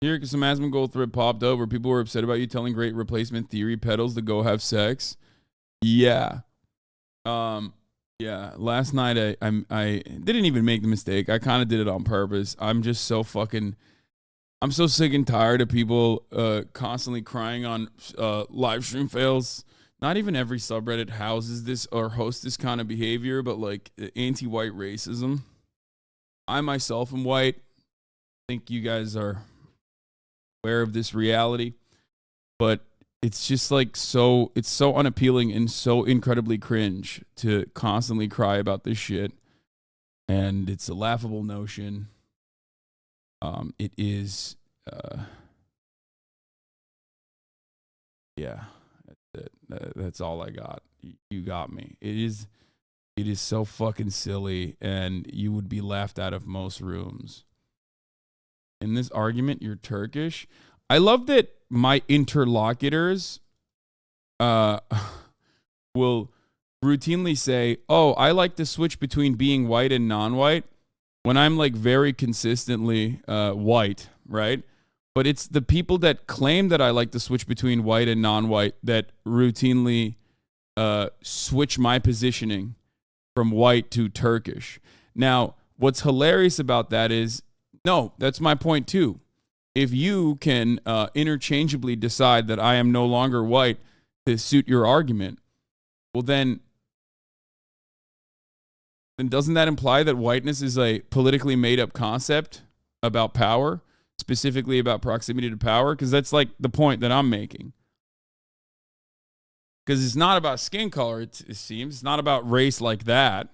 Here, because some Asmongold thread popped over. People were upset about you telling great replacement theory pedals to go have sex. Yeah. Yeah. Last night I didn't even make the mistake. I kind of did it on purpose. I'm just so fucking. I'm so sick and tired of people constantly crying on Livestreamfails. Not even every subreddit houses this or hosts this kind of behavior, but like anti-white racism. I myself am white. I think you guys are aware of this reality, but it's just like it's so unappealing and so incredibly cringe to constantly cry about this shit. And it's a laughable notion. It is, yeah, that's it. That's all I got. You got me. It is so fucking silly, and you would be laughed out of most rooms. In this argument, you're Turkish. I love that my interlocutors will routinely say, oh, I like to switch between being white and non-white when I'm like very consistently white, right? But it's the people that claim that I like to switch between white and non-white that routinely switch my positioning from white to Turkish. Now, what's hilarious about that is, no, that's my point too. If you can interchangeably decide that I am no longer white to suit your argument, well then doesn't that imply that whiteness is a politically made up concept about power, specifically about proximity to power? Because that's like the point that I'm making. Because it's not about skin color, it seems. It's not about race like that.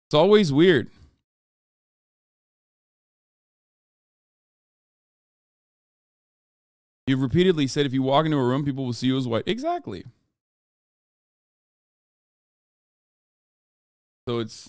It's always weird. You've repeatedly said if you walk into a room, people will see you as white. Exactly. So it's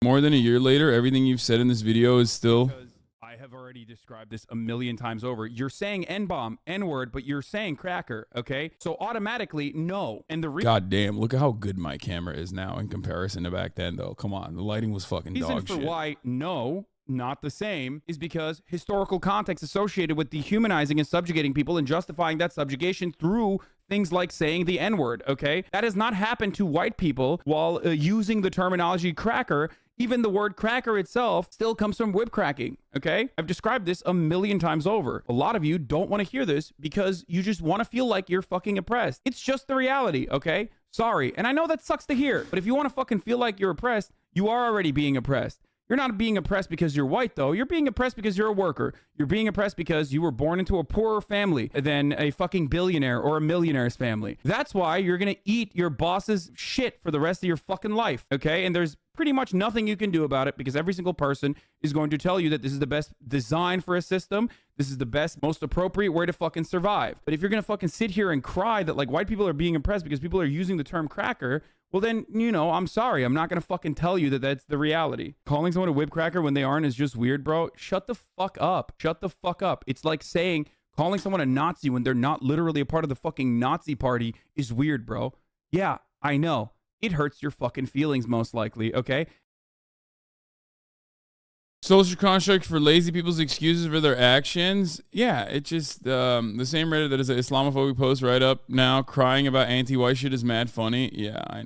more than a year later, everything you've said in this video is still... Because I have already described this a million times over. You're saying N-bomb, N-word, but you're saying cracker, okay? So automatically, no. And the God damn, look at how good my camera is now in comparison to back then, though. Come on, the lighting was fucking dog shit. The reason for why no, not the same, is because historical context associated with dehumanizing and subjugating people and justifying that subjugation through things like saying the N-word, okay? That has not happened to white people while using the terminology cracker. Even the word cracker itself still comes from whip cracking, okay? I've described this a million times over. A lot of you don't want to hear this because you just want to feel like you're fucking oppressed. It's just the reality, okay? Sorry. And I know that sucks to hear, but if you want to fucking feel like you're oppressed, you are already being oppressed. You're not being oppressed because you're white, though. You're being oppressed because you're a worker. You're being oppressed because you were born into a poorer family than a fucking billionaire or a millionaire's family. That's why you're going to eat your boss's shit for the rest of your fucking life, okay? And there's pretty much nothing you can do about it because every single person is going to tell you that this is the best design for a system. This is the best, most appropriate way to fucking survive. But if you're going to fucking sit here and cry that like white people are being oppressed because people are using the term cracker, well then, you know, I'm sorry. I'm not going to fucking tell you that that's the reality. Calling someone a whip cracker when they aren't is just weird, bro. Shut the fuck up. Shut the fuck up. It's like calling someone a Nazi when they're not literally a part of the fucking Nazi party is weird, bro. Yeah, I know. It hurts your fucking feelings most likely, okay? Social construct for lazy people's excuses for their actions. Yeah, it just, the same Reddit that is an Islamophobic post right up now crying about anti-white shit is mad funny. Yeah, I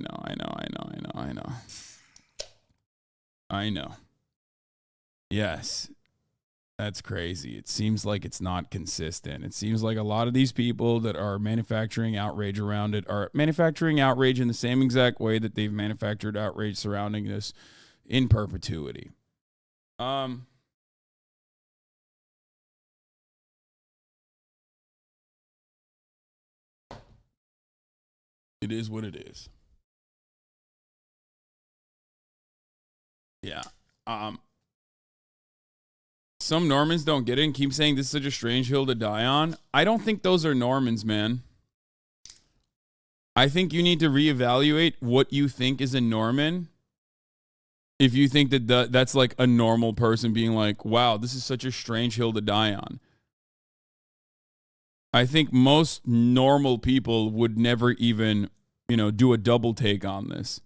know. Yes. That's crazy. It seems like it's not consistent. It seems like a lot of these people that are manufacturing outrage around it are manufacturing outrage in the same exact way that they've manufactured outrage surrounding this in perpetuity. It is what it is. Yeah. Some Normans don't get it and keep saying this is such a strange hill to die on. I don't think those are Normans, man. I think you need to reevaluate what you think is a Norman. If you think that that's like a normal person being like, wow, this is such a strange hill to die on. I think most normal people would never even, do a double take on this.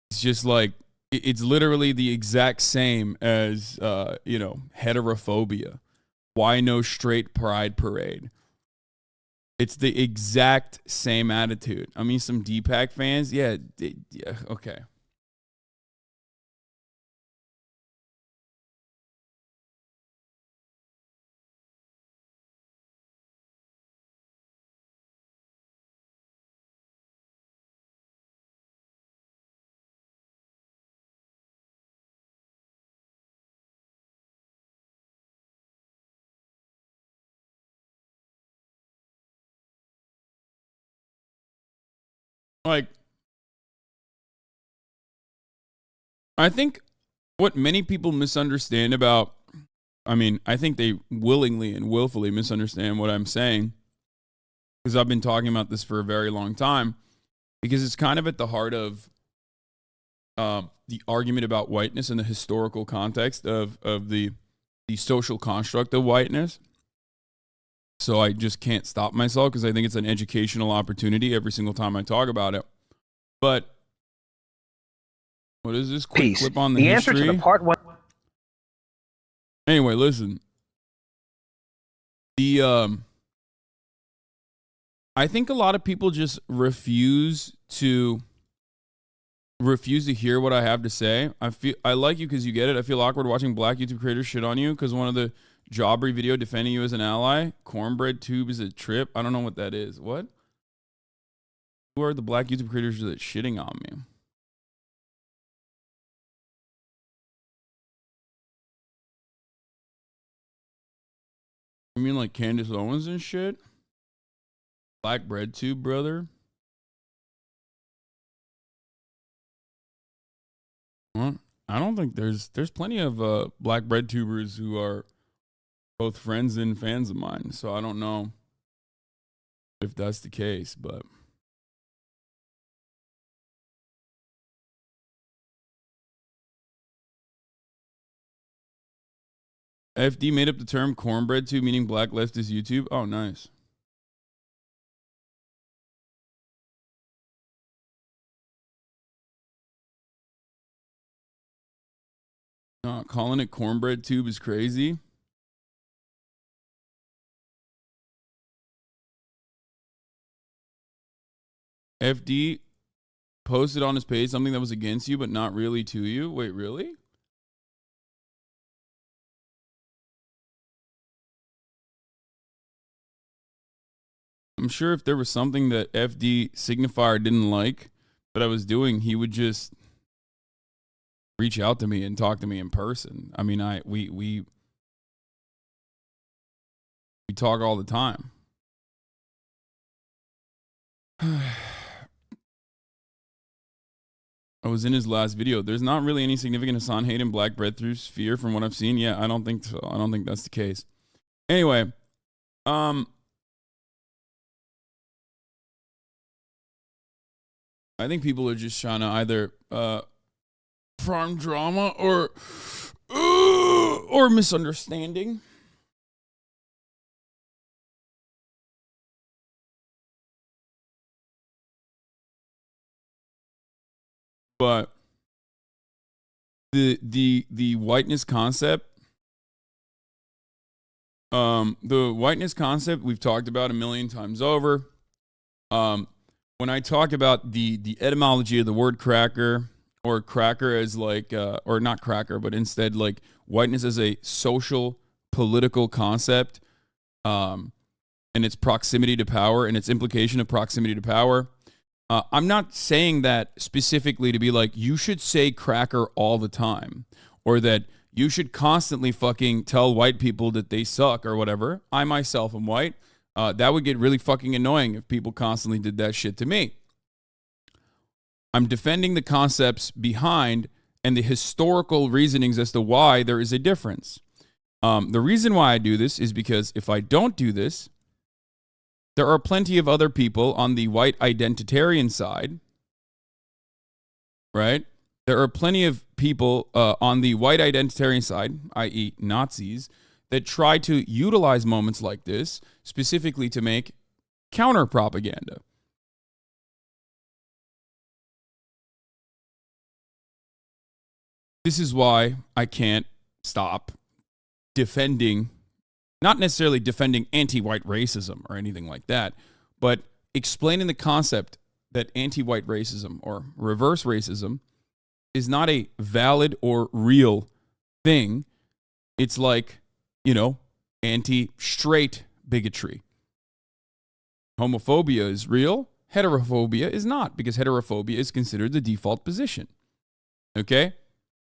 It's just like, It's literally the exact same as, you know, heterophobia. Why no straight pride parade? It's the exact same attitude. I mean, some Deepak fans, yeah, okay. Like, I think what many people misunderstand about, I mean, I think they willingly and willfully misunderstand what I'm saying, because I've been talking about this for a very long time, because it's kind of at the heart of the argument about whiteness and the historical context of the social construct of whiteness. So I just can't stop myself because I think it's an educational opportunity every single time I talk about it. But what is this quick Peace. clip on the answer history? to the part one. Anyway, listen. I think a lot of people just refuse to hear what I have to say. I like you because you get it. I feel awkward watching black YouTube creators shit on you because one of the Jobbery video defending you as an ally. Cornbread tube is a trip. I don't know what that is. What? Who are the black YouTube creators that shitting on me? You mean like Candace Owens and shit? Black bread tube, brother? Well, I don't think there's plenty of black bread tubers who are both friends and fans of mine. So I don't know if that's the case, but FD made up the term cornbread tube, meaning black leftist YouTube. Oh, nice. Calling it cornbread tube is crazy. FD posted on his page something that was against you, but not really to you. Wait, really? I'm sure if there was something that FD signifier didn't like that I was doing, he would just reach out to me and talk to me in person. I mean, we talk all the time. I was in his last video. There's not really any significant Hasan hate in black bread through sphere from what I've seen. Yeah, I don't think so. I don't think that's the case. Anyway, I think people are just trying to either farm drama or misunderstanding. But the whiteness concept, we've talked about a million times over. When I talk about the etymology of the word cracker, or cracker as like, or not cracker, but instead like whiteness as a social political concept, and its proximity to power and its implication of proximity to power. I'm not saying that specifically to be like, you should say cracker all the time, or that you should constantly fucking tell white people that they suck or whatever. I myself am white. That would get really fucking annoying if people constantly did that shit to me. I'm defending the concepts behind and the historical reasonings as to why there is a difference. The reason why I do this is because if I don't do this, there are plenty of other people on the white identitarian side, right? There are plenty of people on the white identitarian side, i.e. Nazis, that try to utilize moments like this specifically to make counter propaganda. this is why I can't stop defending, not necessarily defending anti-white racism or anything like that, but explaining the concept that anti-white racism or reverse racism is not a valid or real thing. It's like, anti-straight bigotry. Homophobia is real. Heterophobia is not, because heterophobia is considered the default position. Okay?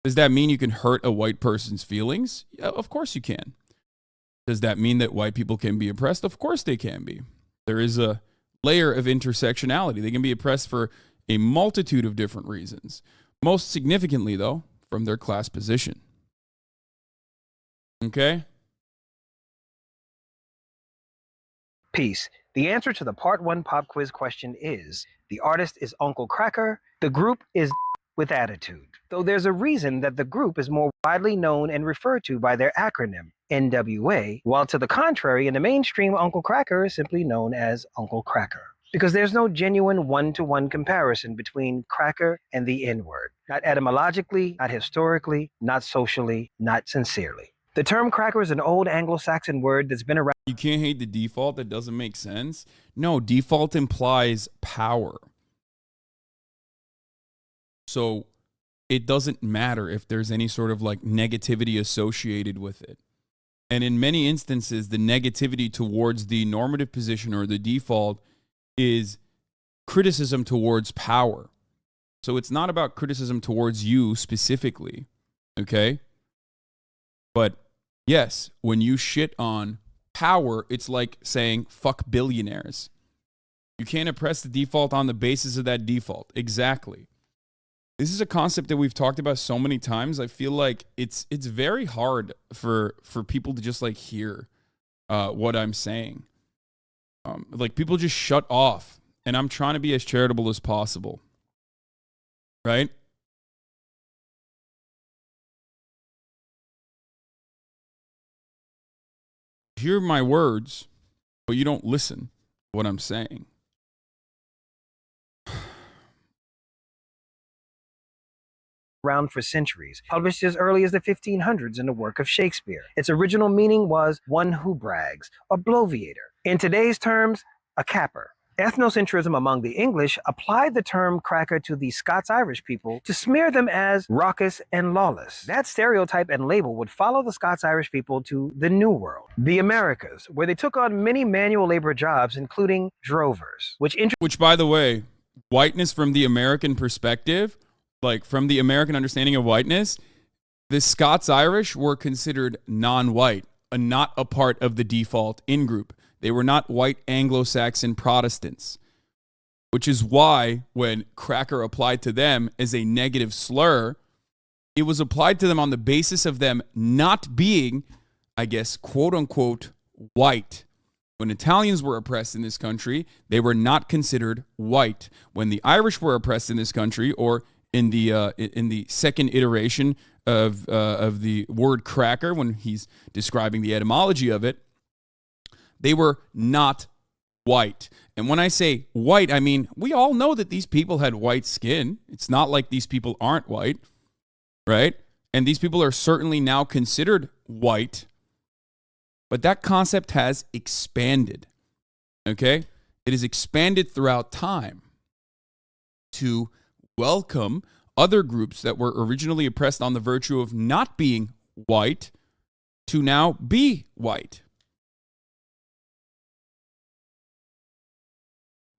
Does that mean you can hurt a white person's feelings? Yeah, of course you can. Does that mean that white people can be oppressed? Of course they can be. There is a layer of intersectionality. They can be oppressed for a multitude of different reasons. Most significantly, though, from their class position. Okay? Peace. The answer to the part 1 pop quiz question is, the artist is Uncle Kracker, the group is with attitude. Though there's a reason that the group is more widely known and referred to by their acronym, NWA, while to the contrary, in the mainstream, Uncle Kracker is simply known as Uncle Kracker. Because there's no genuine one-to-one comparison between cracker and the N-word. Not etymologically, not historically, not socially, not sincerely. The term cracker is an old Anglo-Saxon word that's been around. You can't hate the default. That doesn't make sense. No, default implies power. So it doesn't matter if there's any sort of like negativity associated with it. And in many instances, the negativity towards the normative position or the default is criticism towards power. So it's not about criticism towards you specifically, okay? But yes, when you shit on power, it's like saying fuck billionaires. You can't oppress the default on the basis of that default. Exactly. This is a concept that we've talked about so many times. I feel like it's very hard for people to just like hear what I'm saying. Like people just shut off, and I'm trying to be as charitable as possible. Right? Hear my words, but you don't listen to what I'm saying. Around for centuries, published as early as the 1500s in the work of Shakespeare. Its original meaning was one who brags, a bloviator. In today's terms, a capper. Ethnocentrism among the English applied the term cracker to the Scots-Irish people to smear them as raucous and lawless. That stereotype and label would follow the Scots-Irish people to the New World, the Americas, where they took on many manual labor jobs, including drovers, which, by the way, whiteness from the American perspective, like from the American understanding of whiteness, the Scots-Irish were considered non-white, not a part of the default in-group. They were not white Anglo-Saxon Protestants, which is why when cracker applied to them as a negative slur, it was applied to them on the basis of them not being, I guess, quote unquote, white. When Italians were oppressed in this country, they were not considered white. When the Irish were oppressed in this country, or in the second iteration of the word cracker, when he's describing the etymology of it, they were not white. And when I say white, I mean, we all know that these people had white skin. It's not like these people aren't white, right? And these people are certainly now considered white. But that concept has expanded, okay? It has expanded throughout time to welcome other groups that were originally oppressed on the virtue of not being white to now be white.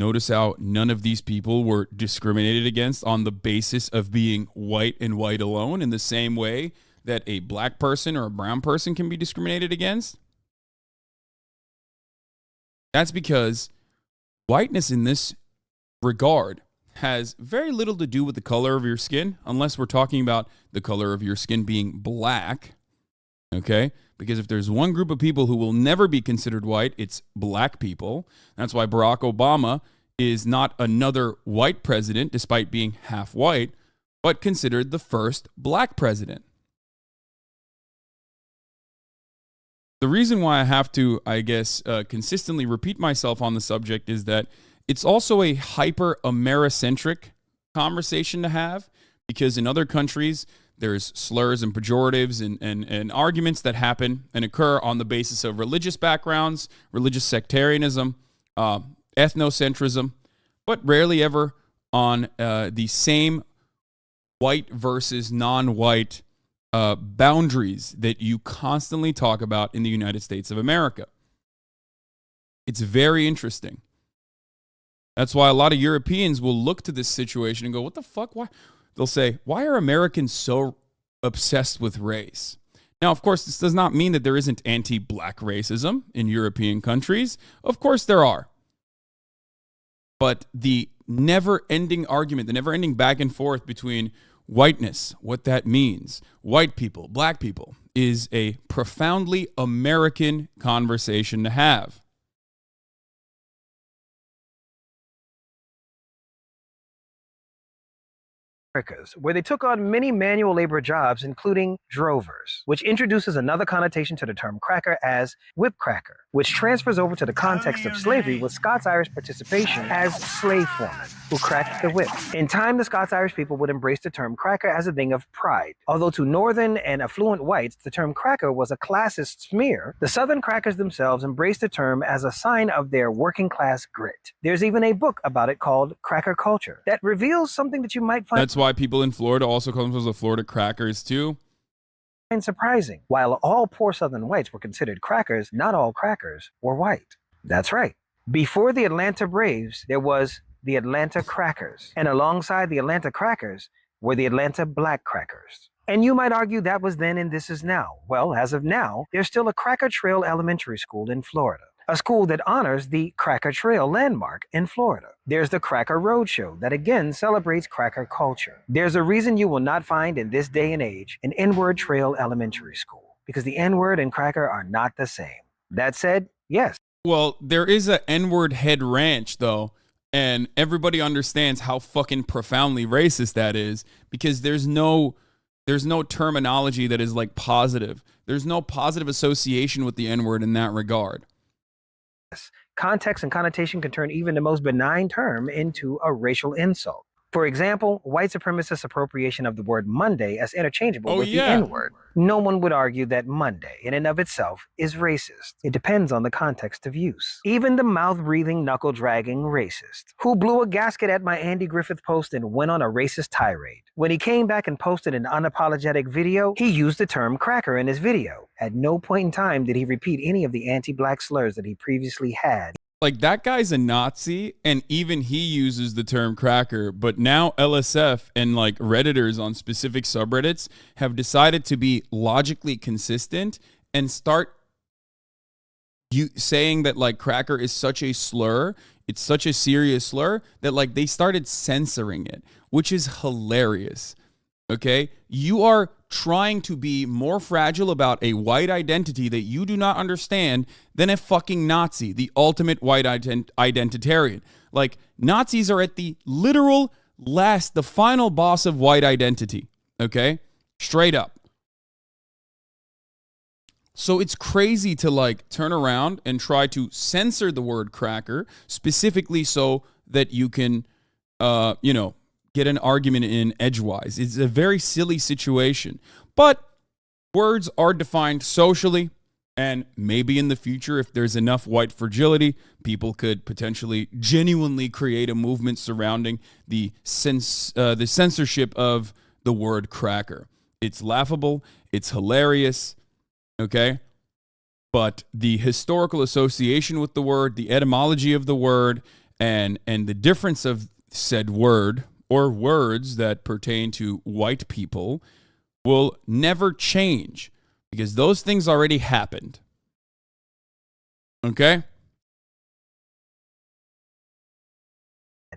Notice how none of these people were discriminated against on the basis of being white and white alone, in the same way that a black person or a brown person can be discriminated against. That's because whiteness in this regard has very little to do with the color of your skin, unless we're talking about the color of your skin being black, okay? Because if there's one group of people who will never be considered white, it's black people. That's why Barack Obama is not another white president, despite being half white, but considered the first black president. The reason why I have to, I guess, consistently repeat myself on the subject is that it's also a hyper-Americentric conversation to have, because in other countries, There's slurs and pejoratives and arguments that happen and occur on the basis of religious backgrounds, religious sectarianism, ethnocentrism, but rarely ever on the same white versus non-white boundaries that you constantly talk about in the United States of America. It's very interesting. That's why a lot of Europeans will look to this situation and go, what the fuck? Why? They'll say, why are Americans so obsessed with race? Now, of course, this does not mean that there isn't anti-black racism in European countries. Of course there are. But the never-ending argument, the never-ending back and forth between whiteness, what that means, white people, black people, is a profoundly American conversation to have. Where they took on many manual labor jobs, including drovers, which introduces another connotation to the term cracker as whip cracker, which transfers over to the context of slavery with Scots-Irish participation as slave foremen who cracked the whip. In time, the Scots-Irish people would embrace the term cracker as a thing of pride. Although to northern and affluent whites, the term cracker was a classist smear, the southern crackers themselves embraced the term as a sign of their working class grit. There's even a book about it called Cracker Culture that reveals something that you might find. That's why people in Florida also call themselves the Florida Crackers too. Surprising. While all poor Southern whites were considered crackers, not all crackers were white. That's right. Before the Atlanta Braves, there was the Atlanta Crackers. And alongside the Atlanta Crackers were the Atlanta Black Crackers. And you might argue that was then and this is now. Well, as of now, there's still a Cracker Trail Elementary School in Florida, a school that honors the Cracker Trail landmark in Florida. There's the Cracker Roadshow that again celebrates cracker culture. There's a reason you will not find in this day and age an N-word Trail Elementary School, because the N-word and cracker are not the same. That said, yes. Well, there is a N-word head ranch though, and everybody understands how fucking profoundly racist that is, because there's no terminology that is like positive. There's no positive association with the N-word in that regard. Context and connotation can turn even the most benign term into a racial insult. For example, white supremacist appropriation of the word Monday as interchangeable with the N-word. No one would argue that Monday, in and of itself, is racist. It depends on the context of use. Even the mouth-breathing, knuckle-dragging racist, who blew a gasket at my Andy Griffith post and went on a racist tirade. When he came back and posted an unapologetic video, he used the term cracker in his video. At no point in time did he repeat any of the anti-black slurs that he previously had. Like, that guy's a Nazi, and even he uses the term cracker, but now LSF and like Redditors on specific subreddits have decided to be logically consistent and start saying that like cracker is such a slur, it's such a serious slur, that like they started censoring it, which is hilarious. Okay? You are trying to be more fragile about a white identity that you do not understand than a fucking Nazi, the ultimate white identitarian. Like, Nazis are at the literal last, the final boss of white identity. Okay? Straight up. So it's crazy to like turn around and try to censor the word cracker specifically so that you can, get an argument in edgewise. It's a very silly situation. But words are defined socially, and maybe in the future, if there's enough white fragility, people could potentially genuinely create a movement surrounding the censorship of the word cracker. It's laughable. It's hilarious. Okay? But the historical association with the word, the etymology of the word, and the difference of said word or words that pertain to white people will never change because those things already happened. Okay?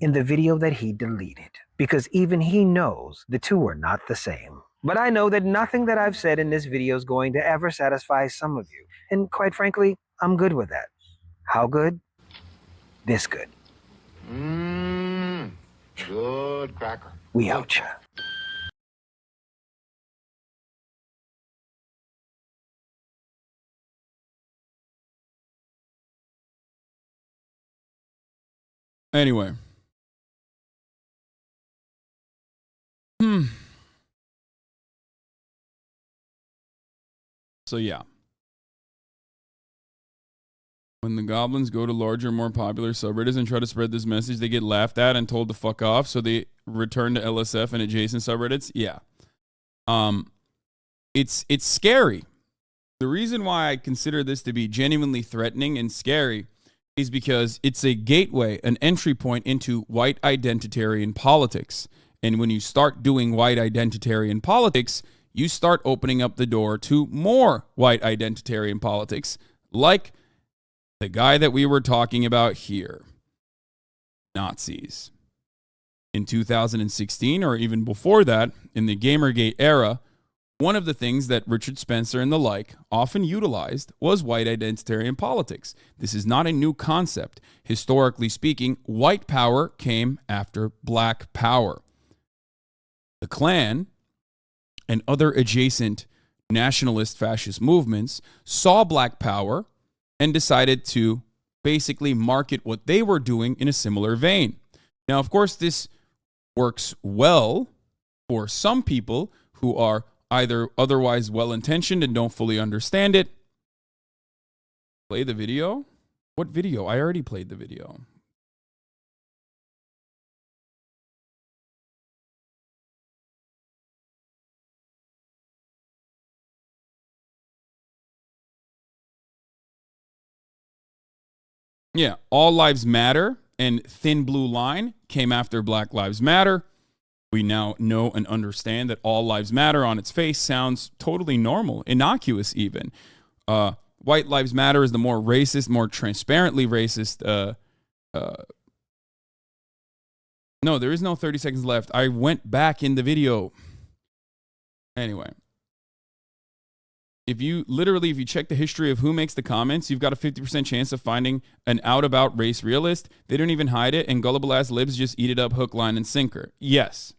In the video that he deleted, because even he knows the two are not the same. But I know that nothing that I've said in this video is going to ever satisfy some of you. And quite frankly, I'm good with that. How good? This good. Good cracker. We out ya. Anyway. So yeah. When the goblins go to larger, more popular subreddits and try to spread this message, they get laughed at and told to fuck off, so they return to LSF and adjacent subreddits. Yeah. It's scary. The reason why I consider this to be genuinely threatening and scary is because it's a gateway, an entry point into white identitarian politics. And when you start doing white identitarian politics, you start opening up the door to more white identitarian politics, like the guy that we were talking about here, Nazis. In 2016, or even before that, in the Gamergate era, one of the things that Richard Spencer and the like often utilized was white identitarian politics. This is not a new concept. Historically speaking, white power came after black power. The Klan and other adjacent nationalist fascist movements saw black power and decided to basically market what they were doing in a similar vein. Now, of course, this works well for some people who are either otherwise well-intentioned and don't fully understand it. Play the video? What video? I already played the video. Yeah, All Lives Matter and Thin Blue Line came after Black Lives Matter. We now know and understand that All Lives Matter on its face sounds totally normal, innocuous even. White Lives Matter is the more racist, more transparently racist. No, there is no 30 seconds left. I went back in the video. Anyway. If you check the history of who makes the comments, you've got a 50% chance of finding an out-about race realist. They don't even hide it, and gullible-ass libs just eat it up hook, line, and sinker. Yes.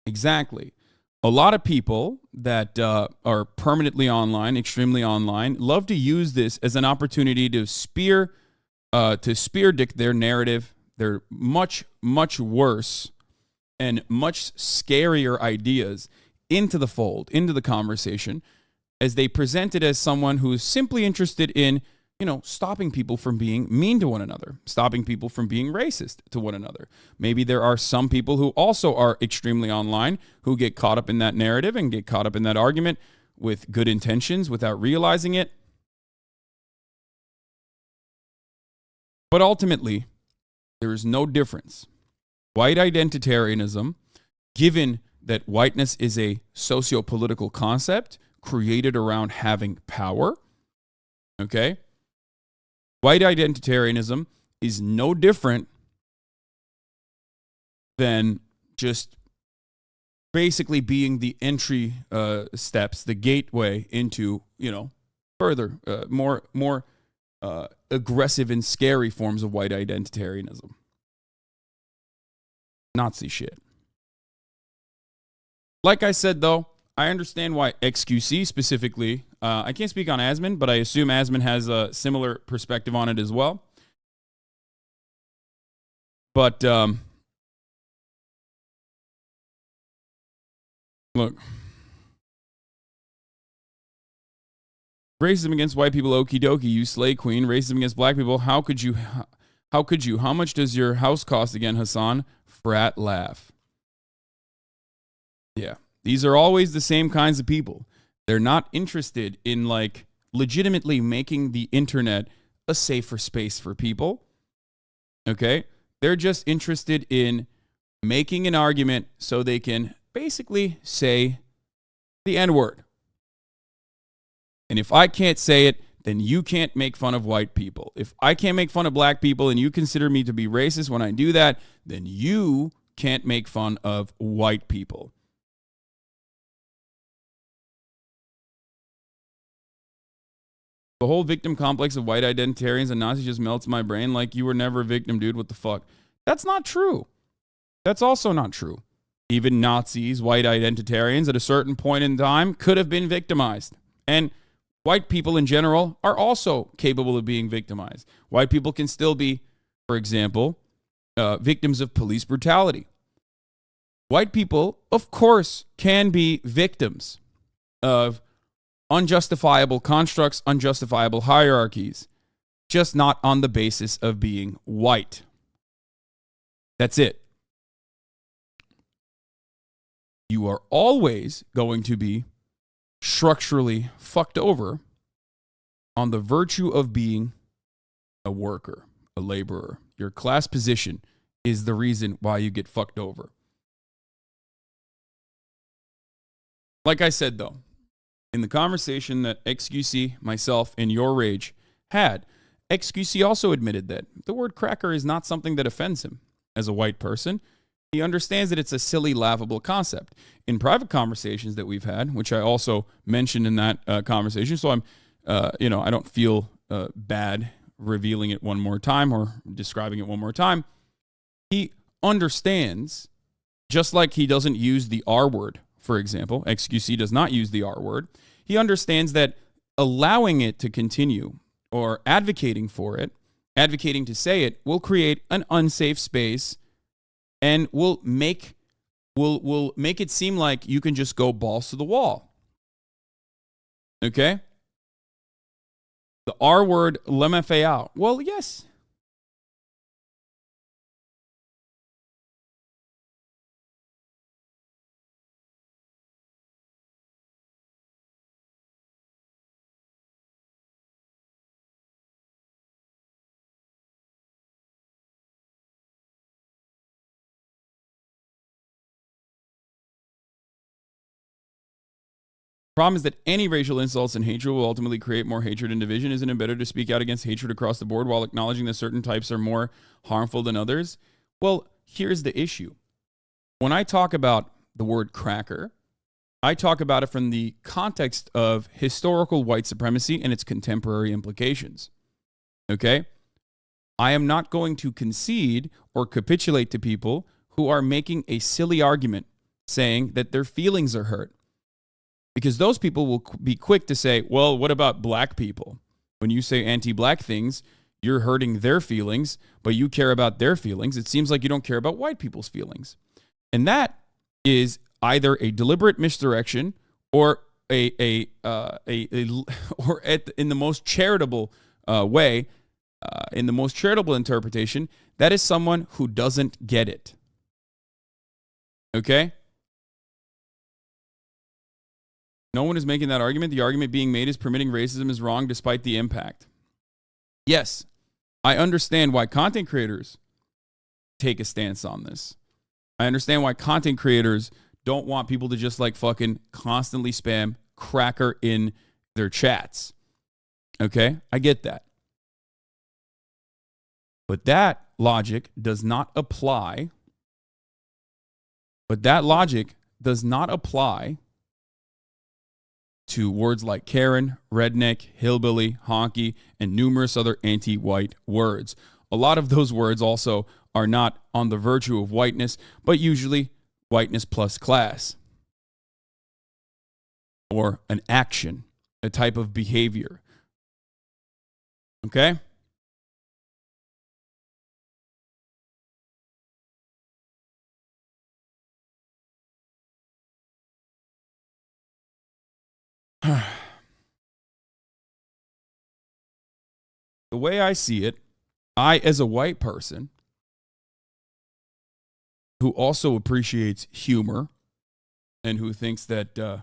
Exactly. A lot of people that are permanently online, extremely online, love to use this as an opportunity to spear dick their narrative. They're much, much worse and much scarier ideas into the fold, into the conversation, as they present it as someone who is simply interested in, stopping people from being mean to one another, stopping people from being racist to one another. Maybe there are some people who also are extremely online who get caught up in that narrative and get caught up in that argument with good intentions without realizing it. But ultimately, there is no difference. White identitarianism, given that whiteness is a socio-political concept created around having power, okay? White identitarianism is no different than just basically being the entry steps, the gateway into, further, more aggressive and scary forms of white identitarianism. Nazi shit. Like I said, though, I understand why XQC specifically, I can't speak on Asmon, but I assume Asmon has a similar perspective on it as well. But, look. Racism against white people, okie dokie, you slay queen. Racism against black people, how could you? How much does your house cost again, Hasan? Frat laugh. Yeah. These are always the same kinds of people. They're not interested in, legitimately making the internet a safer space for people. Okay? They're just interested in making an argument so they can basically say the N-word. And if I can't say it, then you can't make fun of white people. If I can't make fun of black people and you consider me to be racist when I do that, then you can't make fun of white people. The whole victim complex of white identitarians and Nazis just melts my brain like you were never a victim, dude. What the fuck? That's not true. That's also not true. Even Nazis, white identitarians at a certain point in time could have been victimized. And white people in general are also capable of being victimized. White people can still be, for example, victims of police brutality. White people, of course, can be victims of unjustifiable constructs, unjustifiable hierarchies, just not on the basis of being white. That's it. You are always going to be structurally fucked over on the virtue of being a worker, a laborer. Your class position is the reason why you get fucked over. Like I said, though, in the conversation that XQC, myself, and Your Rage had, XQC also admitted that the word cracker is not something that offends him as a white person. He understands that it's a silly, laughable concept. In private conversations that we've had, which I also mentioned in that conversation, so I don't feel bad revealing it one more time or describing it one more time. He understands, just like he doesn't use the R word, for example, XQC does not use the R word. He understands that allowing it to continue or advocating for it, advocating to say it, will create an unsafe space and will make it seem like you can just go balls to the wall. Okay? The R word, LMFAO. Well, yes. Problem is that any racial insults and hatred will ultimately create more hatred and division. Isn't it better to speak out against hatred across the board while acknowledging that certain types are more harmful than others? Well, here's the issue. When I talk about the word cracker, I talk about it from the context of historical white supremacy and its contemporary implications. Okay? I am not going to concede or capitulate to people who are making a silly argument saying that their feelings are hurt. Because those people will be quick to say, well, what about black people? When you say anti-black things, you're hurting their feelings, but you care about their feelings. It seems like you don't care about white people's feelings. And that is either a deliberate misdirection or in the most charitable way, in the most charitable interpretation, that is someone who doesn't get it. Okay? No one is making that argument. The argument being made is permitting racism is wrong despite the impact. Yes, I understand why content creators take a stance on this. I understand why content creators don't want people to just like fucking constantly spam cracker in their chats. Okay? I get that. But that logic does not apply. To words like Karen, redneck, hillbilly, honky, and numerous other anti-white words. A lot of those words also are not on the virtue of whiteness, but usually whiteness plus class. Or an action, a type of behavior. Okay? The way I see it, I, as a white person who also appreciates humor and who thinks that,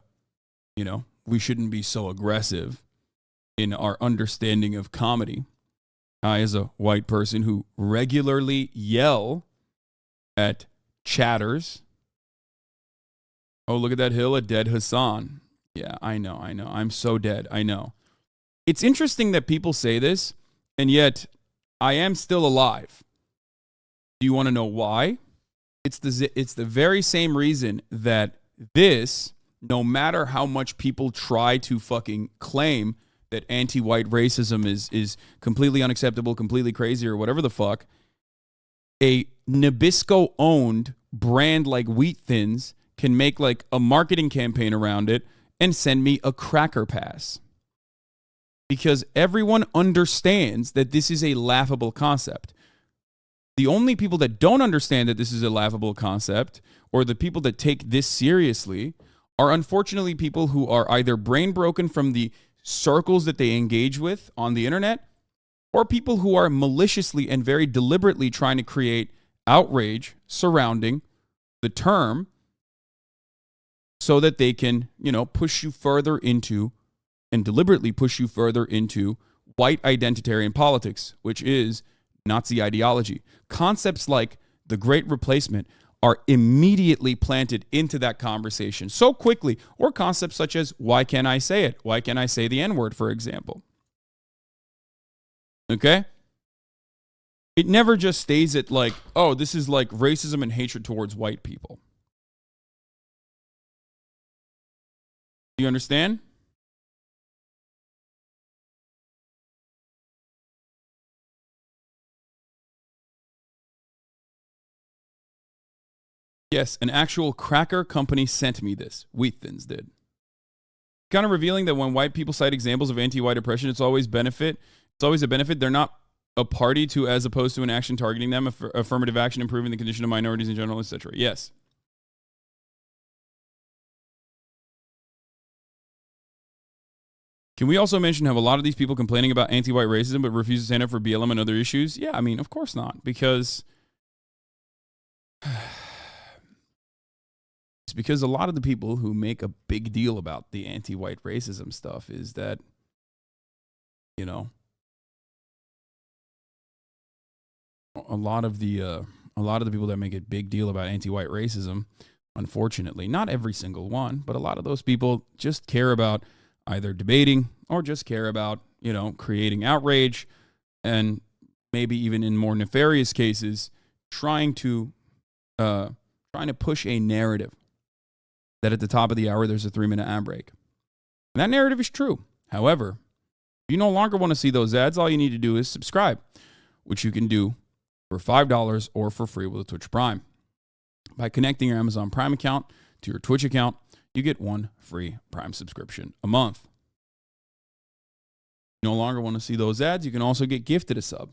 we shouldn't be so aggressive in our understanding of comedy. I, as a white person who regularly yell at chatters. Oh, look at that hill, a dead Hasan. Yeah, I know. I'm so dead. I know. It's interesting that people say this, and yet I am still alive. Do you want to know why? It's the very same reason that this, no matter how much people try to fucking claim that anti-white racism is completely unacceptable, completely crazy, or whatever the fuck, a Nabisco-owned brand like Wheat Thins can make like a marketing campaign around it and send me a cracker pass. Because everyone understands that this is a laughable concept. The only people that don't understand that this is a laughable concept, or the people that take this seriously, are unfortunately people who are either brain broken from the circles that they engage with on the internet, or people who are maliciously and very deliberately trying to create outrage surrounding the term so that they can, push you further into and deliberately push you further into white identitarian politics, which is Nazi ideology. Concepts like the Great Replacement are immediately planted into that conversation so quickly, or concepts such as, why can't I say it? Why can't I say the N-word, for example? Okay? It never just stays at like, oh, this is like racism and hatred towards white people. Do you understand? Yes, an actual cracker company sent me this. Wheat Thins did. Kind of revealing that when white people cite examples of anti-white oppression, it's always a benefit. They're not a party to, as opposed to an action targeting them, affirmative action improving the condition of minorities in general, etc. Yes. Can we also mention how a lot of these people complaining about anti-white racism but refuse to stand up for BLM and other issues? Yeah, I mean, of course not, because it's because a lot of the people who make a big deal about the anti-white racism stuff is that, a lot of the people that make a big deal about anti-white racism, unfortunately, not every single one, but a lot of those people just care about either debating or just care about, creating outrage, and maybe even in more nefarious cases, trying to push a narrative that at the top of the hour there's a 3-minute ad break. And that narrative is true. However, if you no longer want to see those ads, all you need to do is subscribe, which you can do for $5 or for free with a Twitch Prime. By connecting your Amazon Prime account to your Twitch account, you get 1 free Prime subscription a month. If you no longer want to see those ads, you can also get gifted a sub,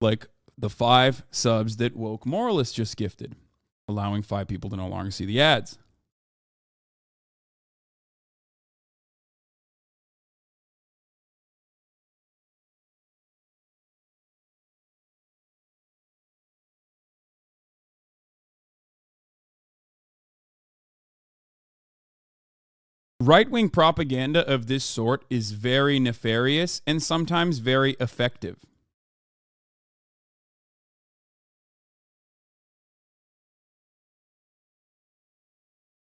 like the 5 subs that Woke Moralist just gifted, allowing 5 people to no longer see the ads. Right-wing propaganda of this sort is very nefarious and sometimes very effective.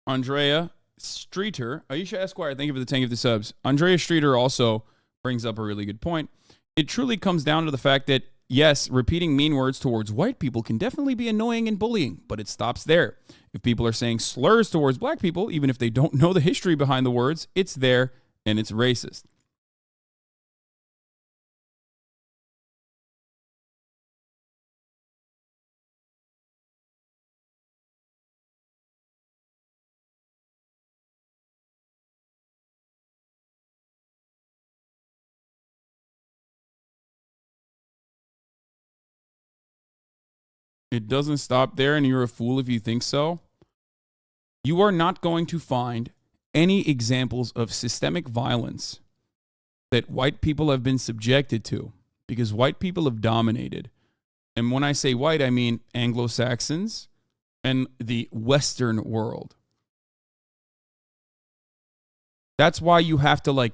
Andrea Streeter, Aisha Esquire, thank you for the 10 of the subs. Andrea Streeter also brings up a really good point. It truly comes down to the fact that, yes, repeating mean words towards white people can definitely be annoying and bullying, but it stops there. If people are saying slurs towards black people, even if they don't know the history behind the words, it's there and it's racist. It doesn't stop there, and you're a fool if you think so. You are not going to find any examples of systemic violence that white people have been subjected to, because white people have dominated. And when I say white, I mean Anglo-Saxons and the Western world. That's why you have to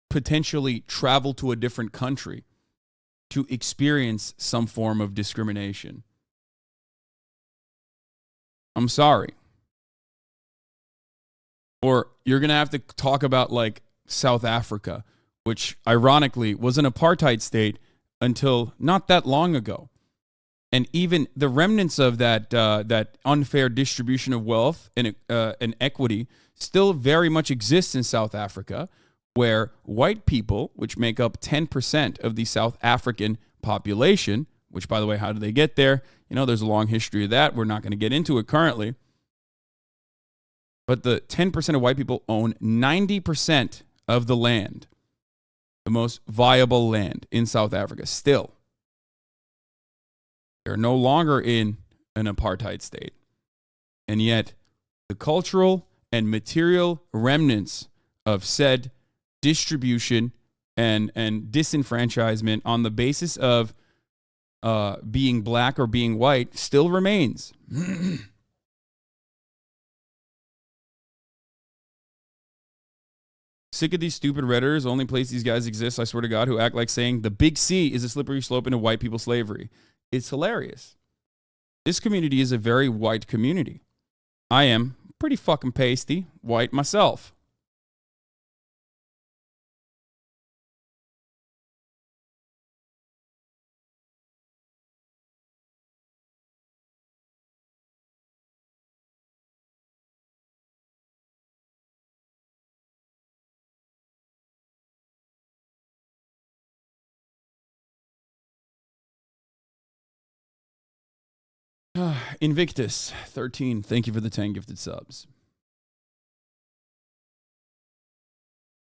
potentially travel to a different country to experience some form of discrimination. I'm sorry. Or you're going to have to talk about South Africa, which ironically was an apartheid state until not that long ago. And even the remnants of that unfair distribution of wealth and equity still very much exists in South Africa, where white people, which make up 10% of the South African population, which, by the way, how do they get there? There's a long history of that. We're not going to get into it currently. But the 10% of white people own 90% of the land, the most viable land in South Africa still. They're no longer in an apartheid state. And yet, the cultural and material remnants of said distribution and disenfranchisement on the basis of being black or being white still remains. Sick of these stupid Redditors. Only place these guys exist, I swear to God, who act like saying the big C is a slippery slope into white people slavery. It's hilarious. This community is a very white community. I am pretty fucking pasty white myself. Invictus 13, thank you for the 10 gifted subs.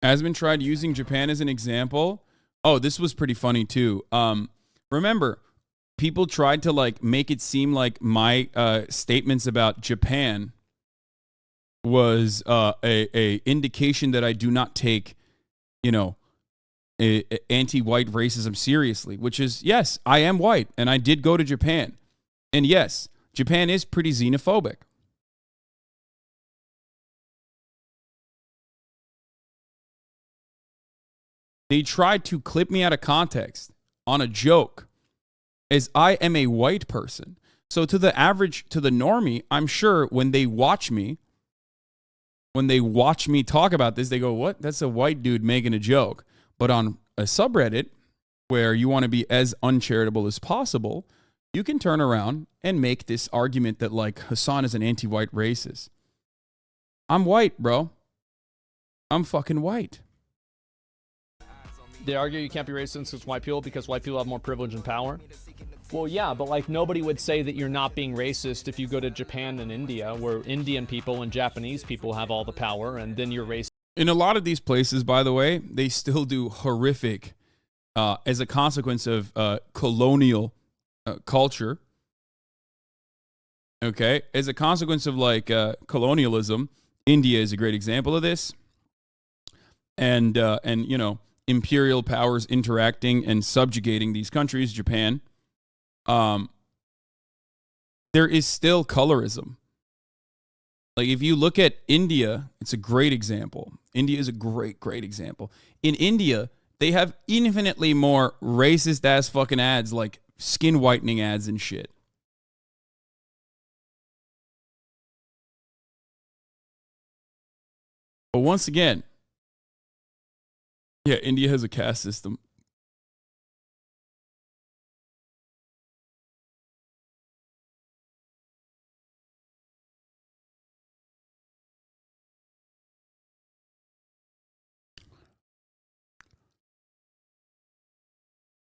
Asmon tried using Japan as an example. Oh, this was pretty funny too. Remember, people tried to like make it seem like my statements about Japan was a indication that I do not take, you know, anti-white racism seriously, which is, yes, I am white and I did go to Japan. And yes, Japan is pretty xenophobic. They tried to clip me out of context on a joke as I am a white person. So to the average, to the normie, I'm sure when they watch me talk about this, they go, what? That's a white dude making a joke. But on a subreddit where you want to be as uncharitable as possible, you can turn around and make this argument that like Hasan is an anti-white racist. I'm white, bro. I'm fucking white. They argue you can't be racist against white people because white people have more privilege and power. Well, yeah, but like nobody would say that you're not being racist if you go to Japan and India, where Indian people and Japanese people have all the power, and then you're racist. In a lot of these places, by the way, they still do horrific, as a consequence of colonial culture. Okay, as a consequence of like colonialism, India is a great example of this, and you know, imperial powers interacting and subjugating these countries, Japan. There is still colorism. Like if you look at India, it's a great example. India is a great example. In India, they have infinitely more racist ass fucking ads, like skin whitening ads and shit. But once again, yeah, India has a caste system.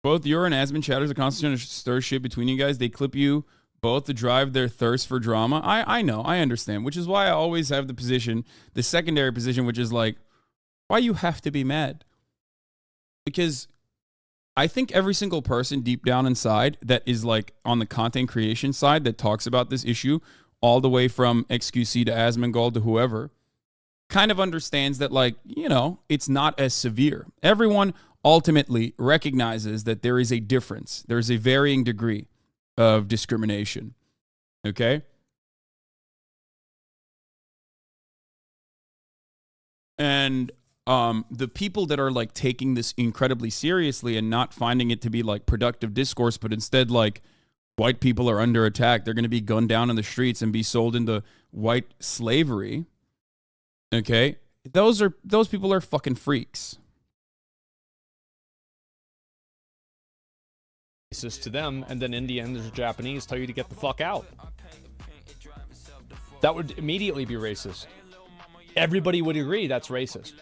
Both your and Asmon chatters are constantly stir shit between you guys. They clip you both to drive their thirst for drama. I know, I understand, which is why I always have the position, the secondary position, which is like, why you have to be mad? Because I think every single person deep down inside that is like on the content creation side that talks about this issue, all the way from XQC to Asmongold to whoever, kind of understands that, like, you know, it's not as severe. Everyone ultimately recognizes that there is a difference. There is a varying degree of discrimination. Okay? And the people that are like taking this incredibly seriously and not finding it to be like productive discourse, but instead like white people are under attack, they're going to be gunned down in the streets and be sold into white slavery. Okay? Those people are fucking freaks. Racist to them, and then Indians or Japanese tell you to get the fuck out. That would immediately be racist. Everybody would agree that's racist.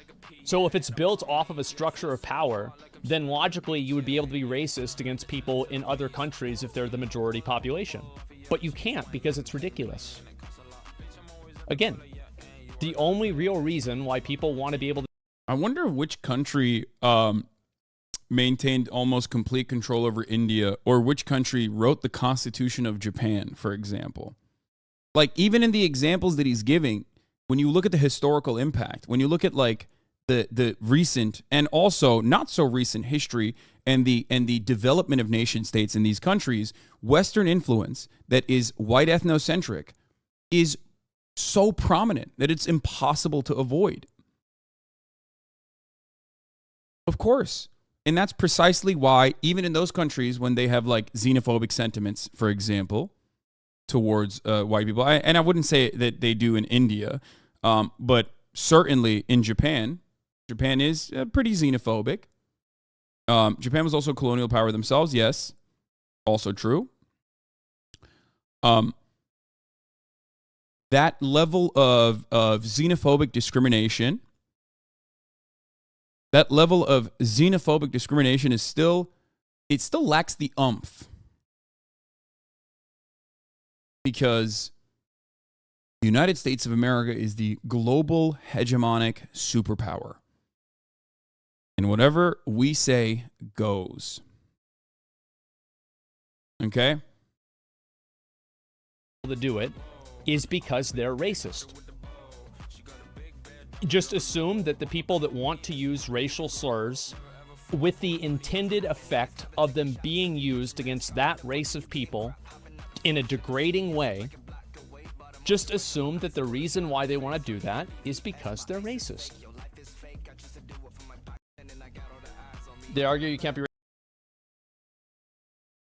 So if it's built off of a structure of power, then logically you would be able to be racist against people in other countries if they're the majority population. But you can't because it's ridiculous. Again, the only real reason why people want to be able to... I wonder which country maintained almost complete control over India, or which country wrote the Constitution of Japan, for example. Like, even in the examples that he's giving, when you look at the historical impact, when you look at like the recent and also not so recent history and the development of nation states in these countries, Western influence that is white ethnocentric is so prominent that it's impossible to avoid. Of course. And that's precisely why, even in those countries, when they have like xenophobic sentiments, for example, towards white people, and I wouldn't say that they do in India, but certainly in Japan, Japan is pretty xenophobic. Japan was also a colonial power themselves, yes, also true. That level of xenophobic discrimination, is still, it still lacks the oomph, because the United States of America is the global hegemonic superpower. And whatever we say goes. Okay? To do it is because they're racist. Just assume that the people that want to use racial slurs with the intended effect of them being used against that race of people in a degrading way, just assume that the reason why they want to do that is because they're racist. They argue you can't be.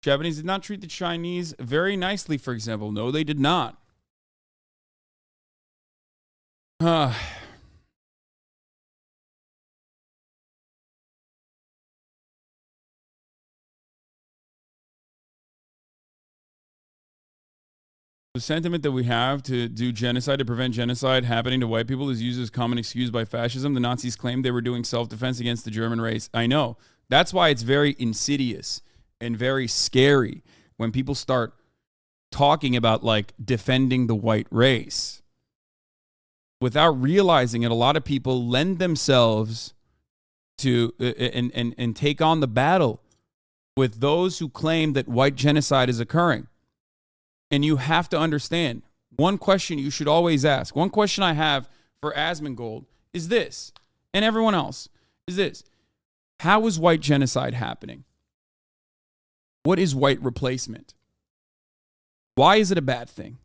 Japanese did not treat the Chinese very nicely, for example. No, they did not. The sentiment that we have to do genocide, to prevent genocide happening to white people, is used as common excuse by fascism. The Nazis claimed they were doing self-defense against the German race. I know. That's why it's very insidious and very scary when people start talking about like defending the white race without realizing it. A lot of people lend themselves to and take on the battle with those who claim that white genocide is occurring. And you have to understand, one question you should always ask, one question I have for Asmongold is this, and everyone else, is this: how is white genocide happening? What is white replacement? Why is it a bad thing?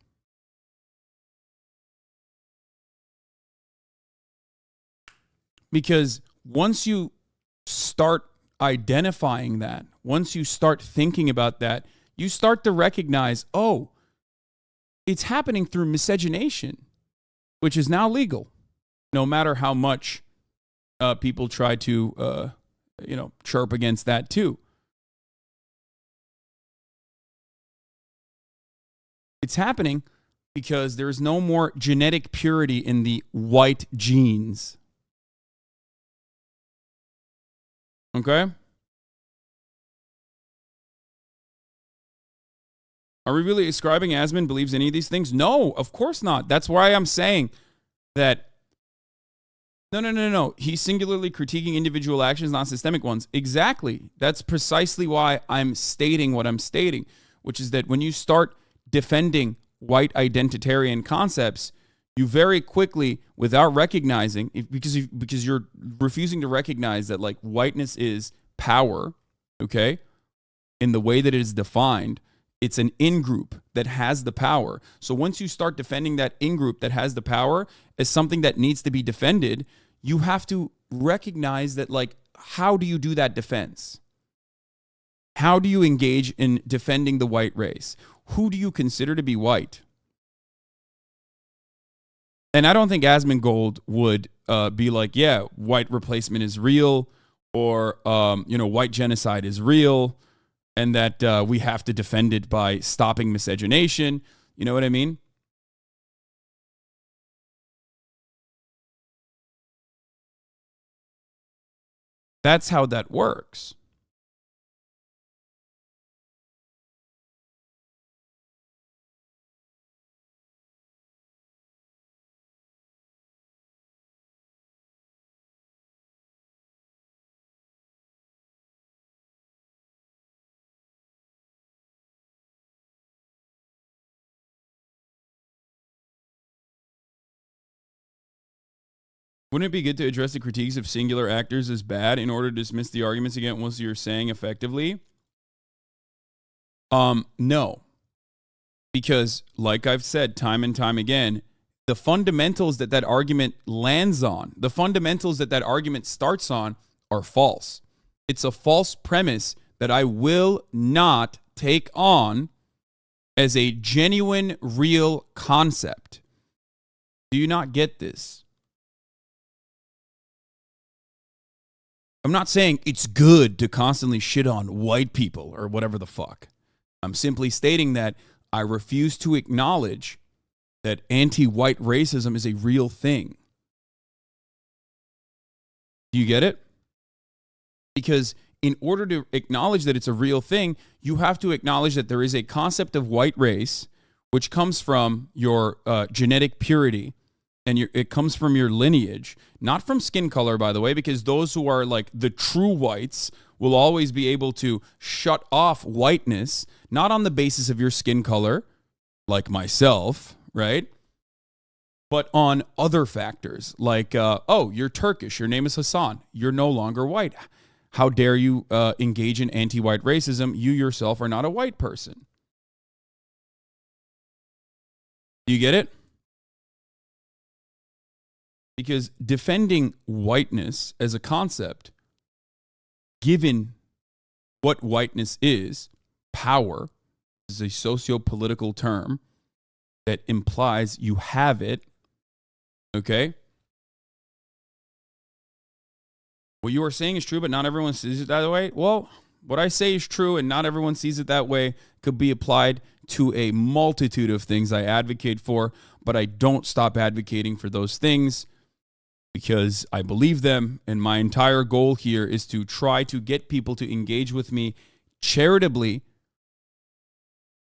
Because once you start identifying that, once you start thinking about that, you start to recognize, oh, it's happening through miscegenation, which is now legal, no matter how much people try to, chirp against that too. It's happening because there's no more genetic purity in the white genes. Okay? Are we really ascribing Asmon believes any of these things? No, of course not. That's why I'm saying that no. He's singularly critiquing individual actions, not systemic ones. Exactly. That's precisely why I'm stating what I'm stating, which is that when you start defending white identitarian concepts, you very quickly, without recognizing, because you're refusing to recognize that like whiteness is power, okay, in the way that it is defined. It's an in-group that has the power. So once you start defending that in-group that has the power as something that needs to be defended, you have to recognize that, like, how do you do that defense? How do you engage in defending the white race? Who do you consider to be white? And I don't think Asmongold would be like, yeah, white replacement is real, or, white genocide is real, and that we have to defend it by stopping miscegenation. You know what I mean? That's how that works. Wouldn't it be good to address the critiques of singular actors as bad in order to dismiss the arguments against what you're saying effectively? No. Because, like I've said time and time again, the fundamentals that that argument lands on, the fundamentals that that argument starts on are false. It's a false premise that I will not take on as a genuine, real concept. Do you not get this? I'm not saying it's good to constantly shit on white people or whatever the fuck. I'm simply stating that I refuse to acknowledge that anti-white racism is a real thing. Do you get it? Because in order to acknowledge that it's a real thing, you have to acknowledge that there is a concept of white race, which comes from your genetic purity, and it comes from your lineage, not from skin color, by the way, because those who are like the true whites will always be able to shut off whiteness, not on the basis of your skin color, like myself, right? But on other factors, like, oh, you're Turkish, your name is Hasan, you're no longer white. How dare you engage in anti-white racism? You yourself are not a white person. Do you get it? Because defending whiteness as a concept, given what whiteness is, power is a socio-political term that implies you have it, okay? What you are saying is true, but not everyone sees it that way. Well, what I say is true and not everyone sees it that way could be applied to a multitude of things I advocate for, but I don't stop advocating for those things because I believe them, and my entire goal here is to try to get people to engage with me charitably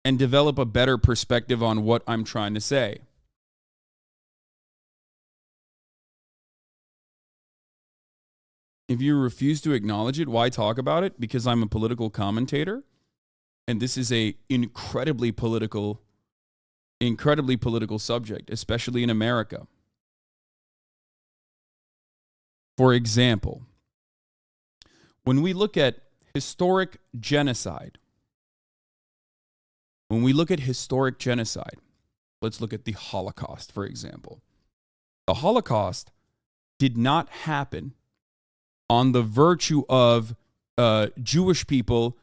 and develop a better perspective on what I'm trying to say. If you refuse to acknowledge it, why talk about it? Because I'm a political commentator, and this is a incredibly political subject, especially in America. For example, when we look at historic genocide, let's look at the Holocaust, for example. The Holocaust did not happen on the virtue of Jewish people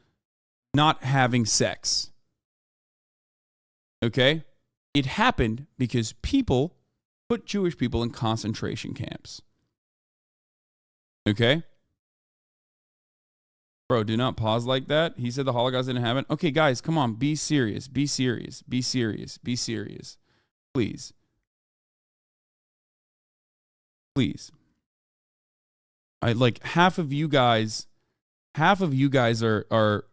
not having sex. Okay? It happened because people put Jewish people in concentration camps. Okay? Bro, do not pause like that. He said the Holocaust didn't happen. Okay, guys, come on. Be serious. Be serious. Be serious. Be serious. Please. Please. I like half of you guys are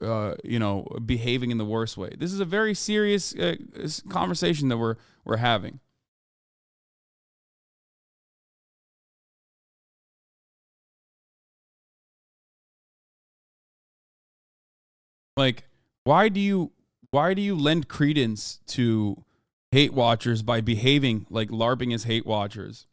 behaving in the worst way. This is a very serious conversation that we're having. Like, why do you lend credence to hate watchers by behaving like LARPing as hate watchers?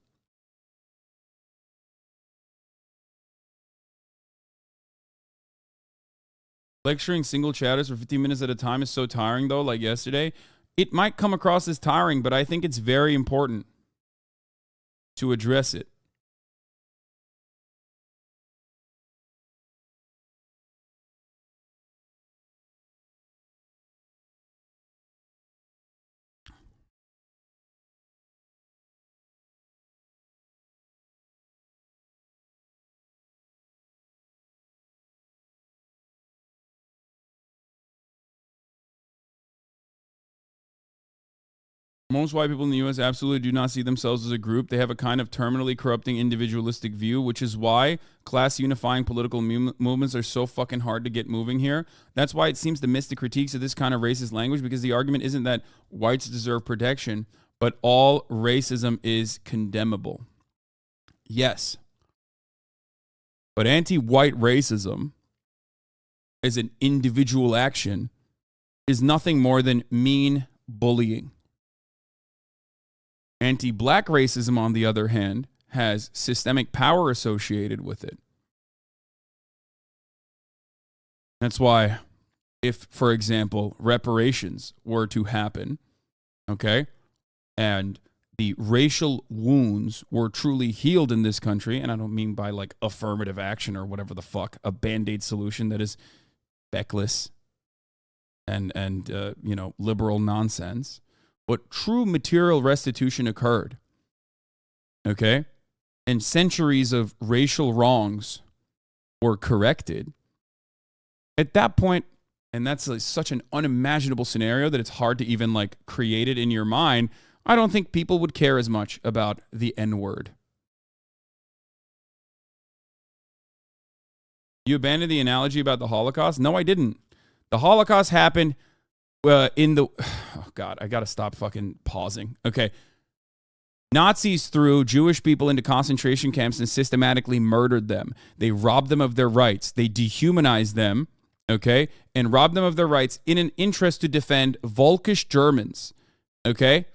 Lecturing single chatters for 15 minutes at a time is so tiring, though, like yesterday. It might come across as tiring, but I think it's very important to address it. Most white people in the U.S. absolutely do not see themselves as a group. They have a kind of terminally corrupting individualistic view, which is why class unifying political movements are so fucking hard to get moving here. That's why it seems to miss the critiques of this kind of racist language, because the argument isn't that whites deserve protection, but all racism is condemnable. Yes. But anti-white racism as an individual action is nothing more than mean bullying. Anti-black racism, on the other hand, has systemic power associated with it. That's why if, for example, reparations were to happen, okay, and the racial wounds were truly healed in this country, and I don't mean by like affirmative action or whatever the fuck, a Band-Aid solution that is feckless and you know, liberal nonsense, but true material restitution occurred, okay, and centuries of racial wrongs were corrected. At that point, and that's like such an unimaginable scenario that it's hard to even like create it in your mind, I don't think people would care as much about the N-word. You abandoned the analogy about the Holocaust? No, I didn't. The Holocaust happened in the... Oh, God, I got to stop fucking pausing. Okay. Nazis threw Jewish people into concentration camps and systematically murdered them. They robbed them of their rights. They dehumanized them, okay, and robbed them of their rights in an interest to defend Volkish Germans, okay?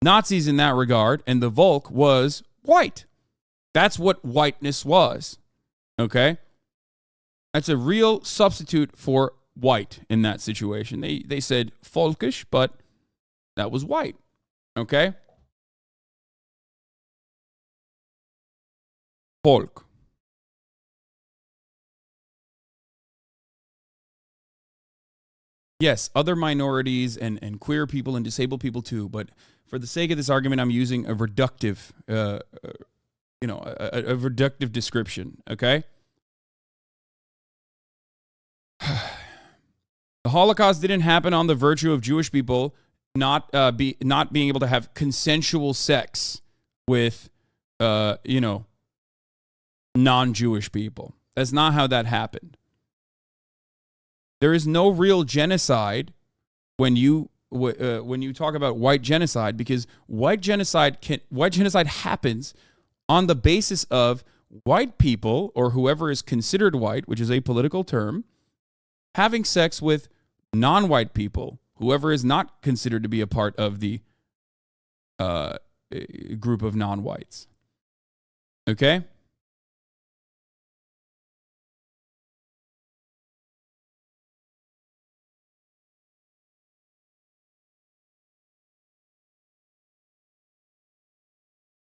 Nazis in that regard, and the Volk was white. That's what whiteness was, okay? That's a real substitute for white in that situation. They said Volkish, but that was white, okay? Volk. Yes, other minorities and queer people and disabled people too, but for the sake of this argument, I'm using a reductive, a reductive description, okay? The Holocaust didn't happen on the virtue of Jewish people not being able to have consensual sex with, non-Jewish people. That's not how that happened. There is no real genocide when you talk about white genocide, because white genocide happens on the basis of white people, or whoever is considered white, which is a political term, having sex with non-white people, whoever is not considered to be a part of the group of non-whites. Okay?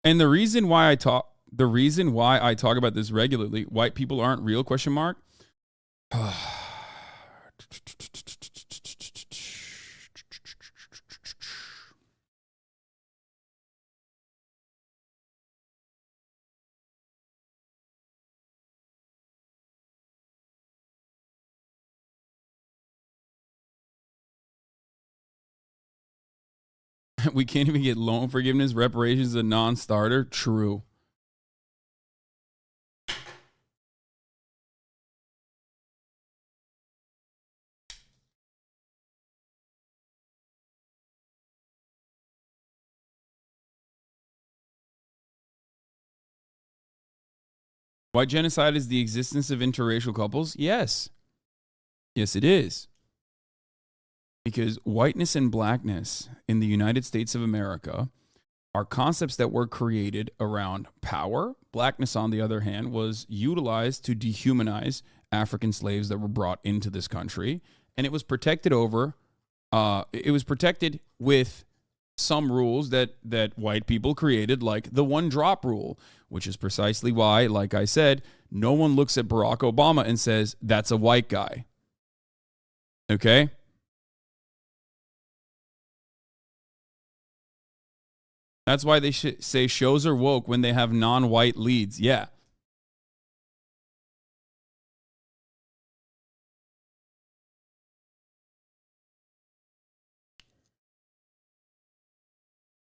And the reason why I talk about this regularly, white people aren't real, question mark. We can't even get loan forgiveness. Reparations is a non-starter. True. White genocide is the existence of interracial couples? Yes. Yes, it is. Because whiteness and blackness in the United States of America are concepts that were created around power. Blackness, on the other hand, was utilized to dehumanize African slaves that were brought into this country. And it was protected with some rules that white people created, like the one-drop rule, which is precisely why, like I said, no one looks at Barack Obama and says, that's a white guy. Okay? That's why they say shows are woke when they have non-white leads. Yeah.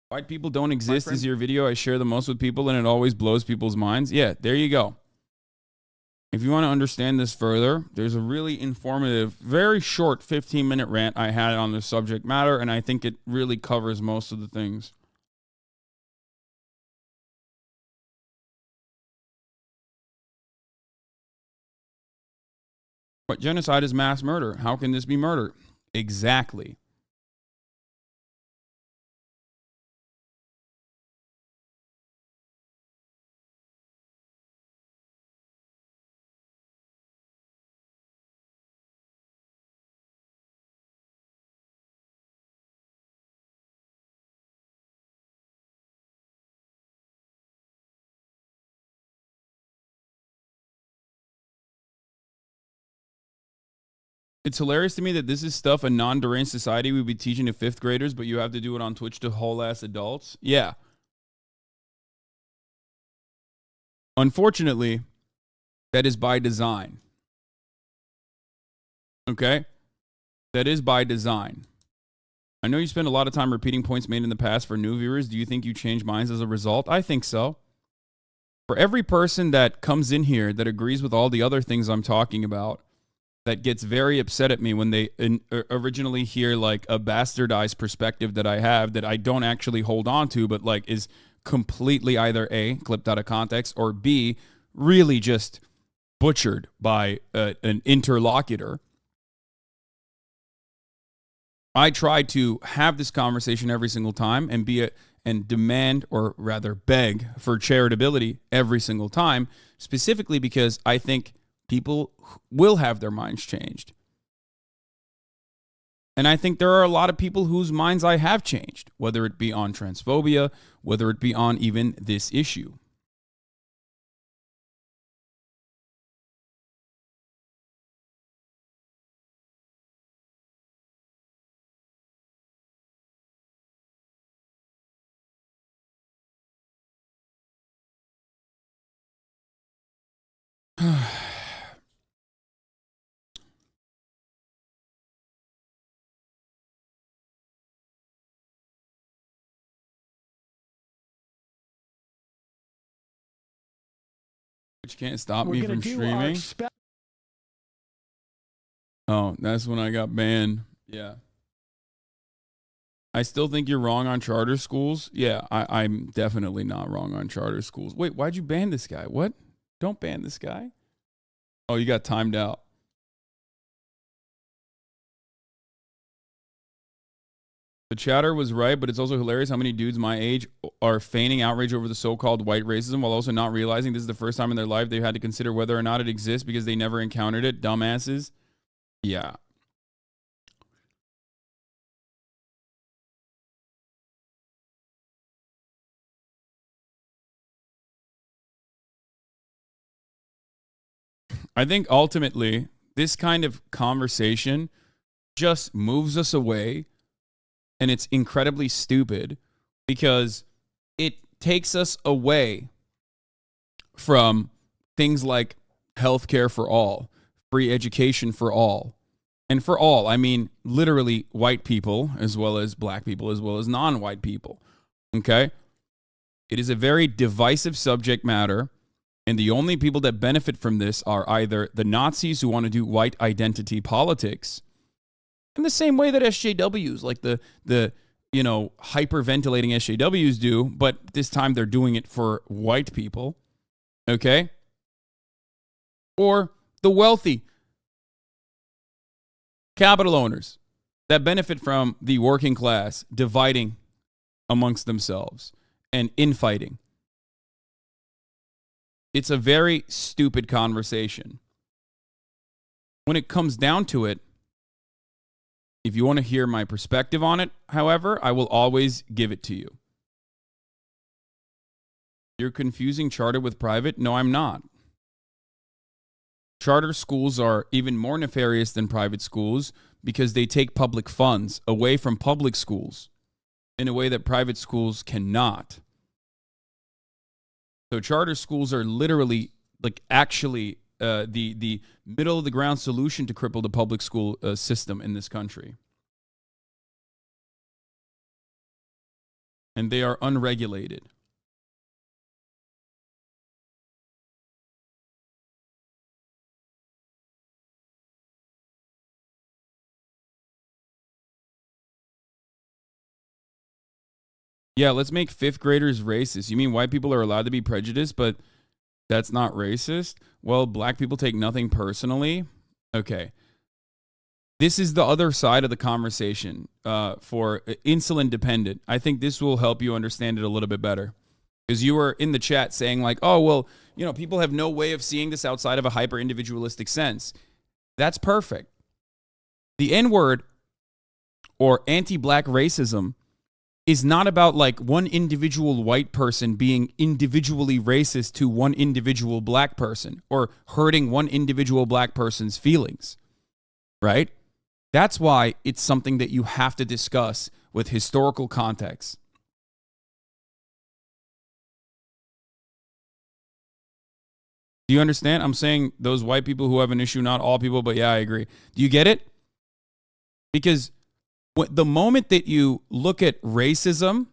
White people don't exist is your video. I share the most with people and it always blows people's minds. Yeah, there you go. If you want to understand this further, there's a really informative, very short 15-minute rant I had on this subject matter, and I think it really covers most of the things. But genocide is mass murder. How can this be murder? Exactly. It's hilarious to me that this is stuff a non-deranged society would be teaching to 5th graders, but you have to do it on Twitch to whole-ass adults. Yeah. Unfortunately, that is by design. Okay? That is by design. I know you spend a lot of time repeating points made in the past for new viewers. Do you think you change minds as a result? I think so. For every person that comes in here that agrees with all the other things I'm talking about, that gets very upset at me when they originally hear like a bastardized perspective that I have that I don't actually hold on to, but like is completely either A, clipped out of context, or B, really just butchered by an interlocutor. I try to have this conversation every single time and demand, or rather beg, for charitability every single time, specifically because I think people will have their minds changed. And I think there are a lot of people whose minds I have changed, whether it be on transphobia, whether it be on even this issue. Which can't stop me from streaming. Oh, that's when I got banned. Yeah. I still think you're wrong on charter schools. Yeah, I'm definitely not wrong on charter schools. Wait, why'd you ban this guy? What? Don't ban this guy. Oh, you got timed out. The chatter was right, but it's also hilarious how many dudes my age are feigning outrage over the so-called white racism while also not realizing this is the first time in their life they've had to consider whether or not it exists because they never encountered it. Dumbasses. Yeah. I think ultimately this kind of conversation just moves us away, and it's incredibly stupid because it takes us away from things like healthcare for all, free education for all. And for all, I mean literally white people as well as black people as well as non-white people. Okay? It is a very divisive subject matter. And the only people that benefit from this are either the Nazis who want to do white identity politics, in the same way that SJWs, like the hyperventilating SJWs do, but this time they're doing it for white people, okay? Or the wealthy capital owners that benefit from the working class dividing amongst themselves and infighting. It's a very stupid conversation. When it comes down to it, if you want to hear my perspective on it, however, I will always give it to you. You're confusing charter with private? No, I'm not. Charter schools are even more nefarious than private schools because they take public funds away from public schools in a way that private schools cannot. So charter schools are literally, like, actually the middle of the ground solution to cripple the public school system in this country. And they are unregulated. Yeah, let's make 5th graders racist. You mean white people are allowed to be prejudiced, but that's not racist? Well, black people take nothing personally. Okay. This is the other side of the conversation for insulin dependent. I think this will help you understand it a little bit better. Because you were in the chat saying like, oh, well, people have no way of seeing this outside of a hyper-individualistic sense. That's perfect. The N-word or anti-black racism is not about like one individual white person being individually racist to one individual black person or hurting one individual black person's feelings, right? That's why it's something that you have to discuss with historical context. Do you understand? I'm saying those white people who have an issue, not all people, but yeah, I agree. Do you get it? Because the moment that you look at racism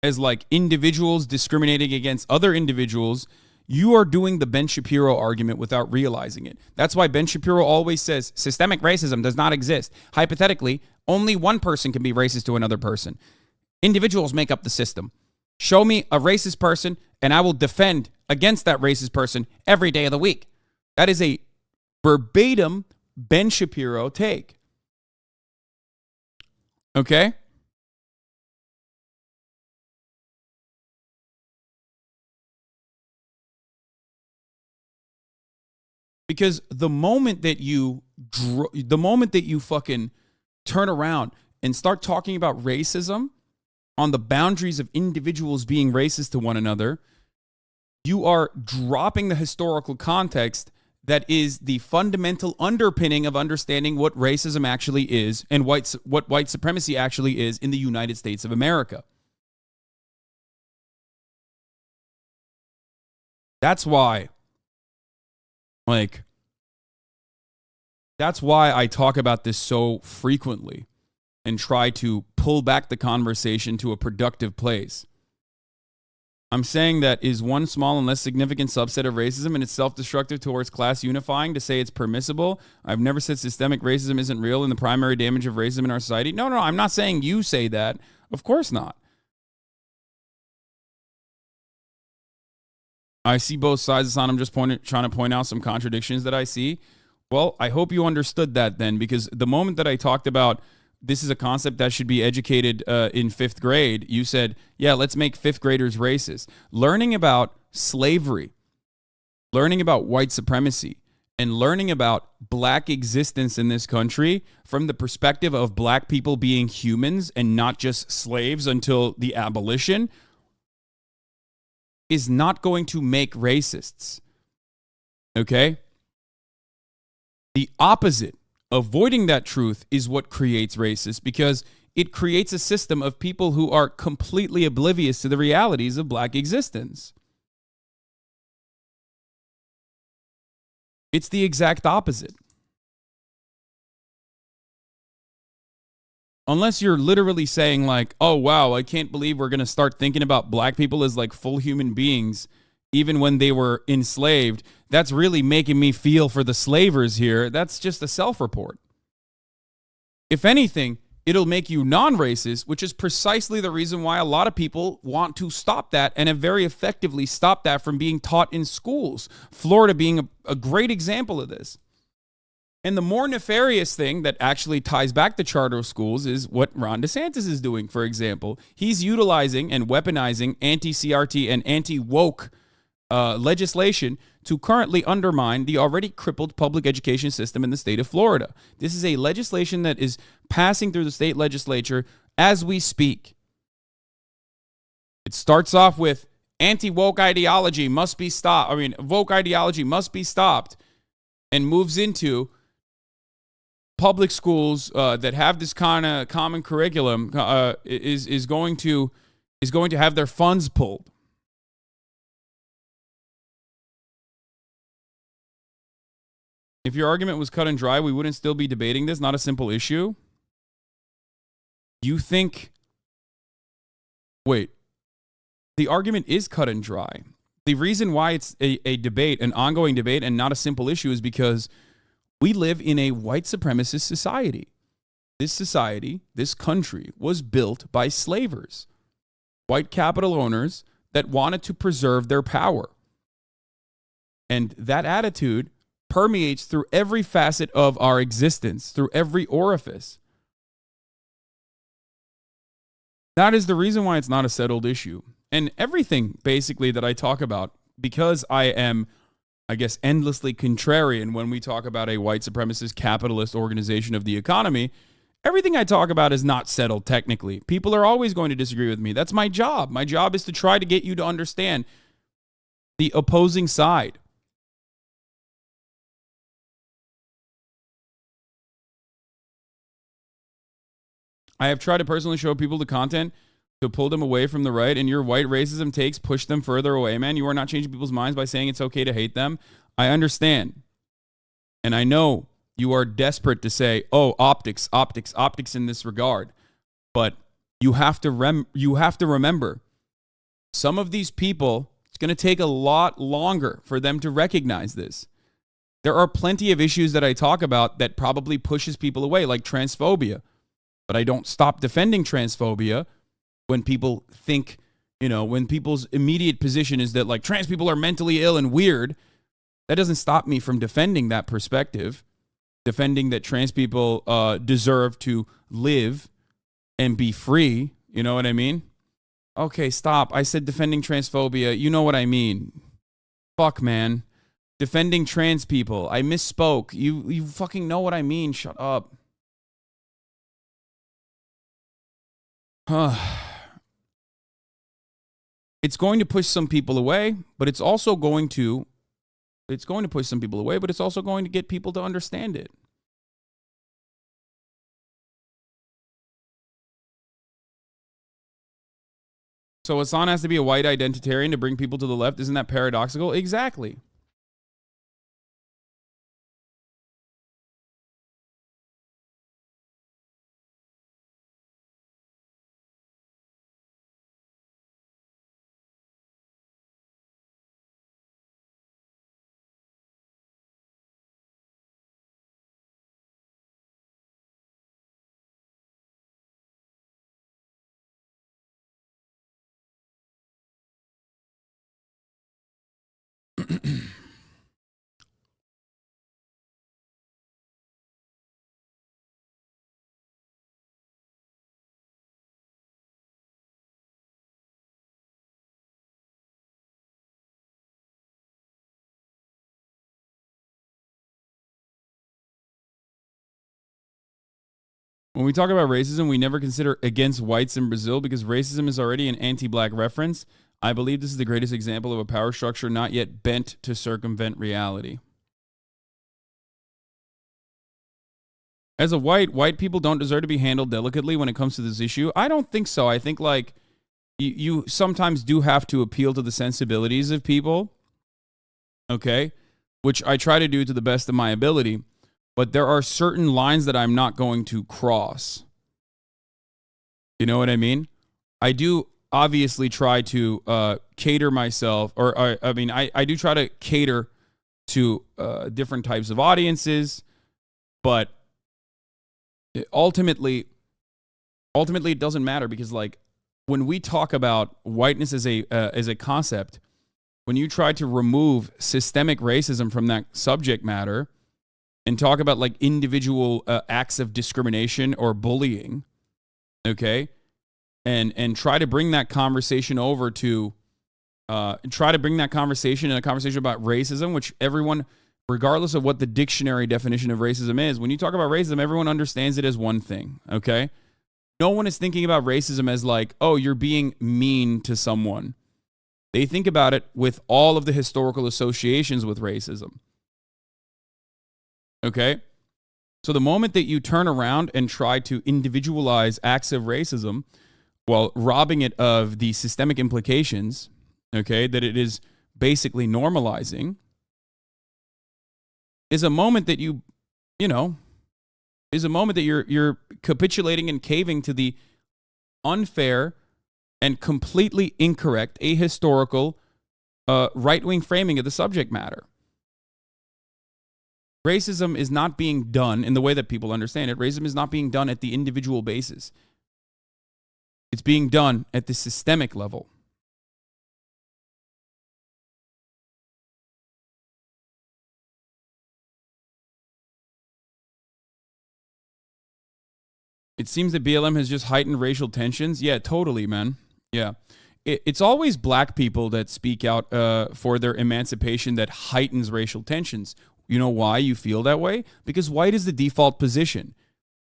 as like individuals discriminating against other individuals, you are doing the Ben Shapiro argument without realizing it. That's why Ben Shapiro always says systemic racism does not exist. Hypothetically, only one person can be racist to another person. Individuals make up the system. Show me a racist person, and I will defend against that racist person every day of the week. That is a verbatim Ben Shapiro take. Okay? Because the moment that you fucking turn around and start talking about racism on the boundaries of individuals being racist to one another, you are dropping the historical context that is the fundamental underpinning of understanding what racism actually is and what white supremacy actually is in the United States of America. That's why, that's why I talk about this so frequently and try to pull back the conversation to a productive place. I'm saying that is one small and less significant subset of racism, and it's self-destructive towards class unifying to say it's permissible. I've never said systemic racism isn't real and the primary damage of racism in our society. No, I'm not saying you say that. Of course not. I see both sides, Hasan. I'm just trying to point out some contradictions that I see. Well, I hope you understood that then, because the moment that I talked about this is a concept that should be educated in 5th grade, you said, yeah, let's make 5th graders racist. Learning about slavery, learning about white supremacy, and learning about black existence in this country from the perspective of black people being humans and not just slaves until the abolition is not going to make racists. Okay? The opposite, avoiding that truth, is what creates racists, because it creates a system of people who are completely oblivious to the realities of black existence. It's the exact opposite. Unless you're literally saying like, oh, wow, I can't believe we're going to start thinking about black people as like full human beings, even when they were enslaved. That's really making me feel for the slavers here. That's just a self-report. If anything, it'll make you non-racist, which is precisely the reason why a lot of people want to stop that and have very effectively stopped that from being taught in schools. Florida being a great example of this. And the more nefarious thing that actually ties back to charter schools is what Ron DeSantis is doing, for example. He's utilizing and weaponizing anti-CRT and anti-woke legislation to currently undermine the already crippled public education system in the state of Florida. This is a legislation that is passing through the state legislature as we speak. It starts off with anti-woke ideology must be stopped. Woke ideology must be stopped, and moves into public schools that have this kind of common curriculum is going to have their funds pulled. If your argument was cut and dry, we wouldn't still be debating this. Not a simple issue. You think, wait, the argument is cut and dry. The reason why it's a debate, an ongoing debate, and not a simple issue is because we live in a white supremacist society. This society, this country, was built by slavers, white capital owners that wanted to preserve their power. And that attitude permeates through every facet of our existence, through every orifice. That is the reason why it's not a settled issue. And everything, basically, that I talk about, because I am, I guess, endlessly contrarian when we talk about a white supremacist capitalist organization of the economy, everything I talk about is not settled technically. People are always going to disagree with me. That's my job. My job is to try to get you to understand the opposing side. I have tried to personally show people the content to pull them away from the right, and your white racism takes push them further away, man. You are not changing people's minds by saying it's okay to hate them. I understand. And I know you are desperate to say, oh, optics in this regard. But you have to remember, some of these people, it's going to take a lot longer for them to recognize this. There are plenty of issues that I talk about that probably pushes people away, like transphobia. But I don't stop defending transphobia when people think, when people's immediate position is that like trans people are mentally ill and weird. That doesn't stop me from defending that perspective, defending that trans people deserve to live and be free. You know what I mean? Okay, stop. I said defending transphobia. You know what I mean. Fuck, man. Defending trans people. I misspoke. You fucking know what I mean. Shut up. It's going to push some people away, but it's also going to push some people away, but it's also going to get people to understand it. So Hasan has to be a white identitarian to bring people to the left. Isn't that paradoxical? Exactly. When we talk about racism, we never consider against whites in Brazil because racism is already an anti-black reference. I believe this is the greatest example of a power structure not yet bent to circumvent reality. As a white people don't deserve to be handled delicately when it comes to this issue. I don't think so. I think like you sometimes do have to appeal to the sensibilities of people. Okay? Which I try to do to the best of my ability. But there are certain lines that I'm not going to cross. You know what I mean? I do obviously try to cater myself, or I do try to cater to different types of audiences, but ultimately it doesn't matter because like when we talk about whiteness as a concept, when you try to remove systemic racism from that subject matter, and talk about like individual acts of discrimination or bullying, okay, and try to bring that conversation over to, try to bring that conversation and a conversation about racism, which everyone, regardless of what the dictionary definition of racism is, when you talk about racism, everyone understands it as one thing, okay? No one is thinking about racism as like, oh, you're being mean to someone. They think about it with all of the historical associations with racism. Okay? So the moment that you turn around and try to individualize acts of racism while robbing it of the systemic implications, okay, that it is basically normalizing, is a moment that you're capitulating and caving to the unfair and completely incorrect ahistorical right-wing framing of the subject matter. Racism is not being done in the way that people understand it. Racism is not being done at the individual basis. It's being done at the systemic level. It seems that BLM has just heightened racial tensions. Yeah, totally, man. Yeah. It's always black people that speak out for their emancipation that heightens racial tensions. You know why you feel that way? Because white is the default position.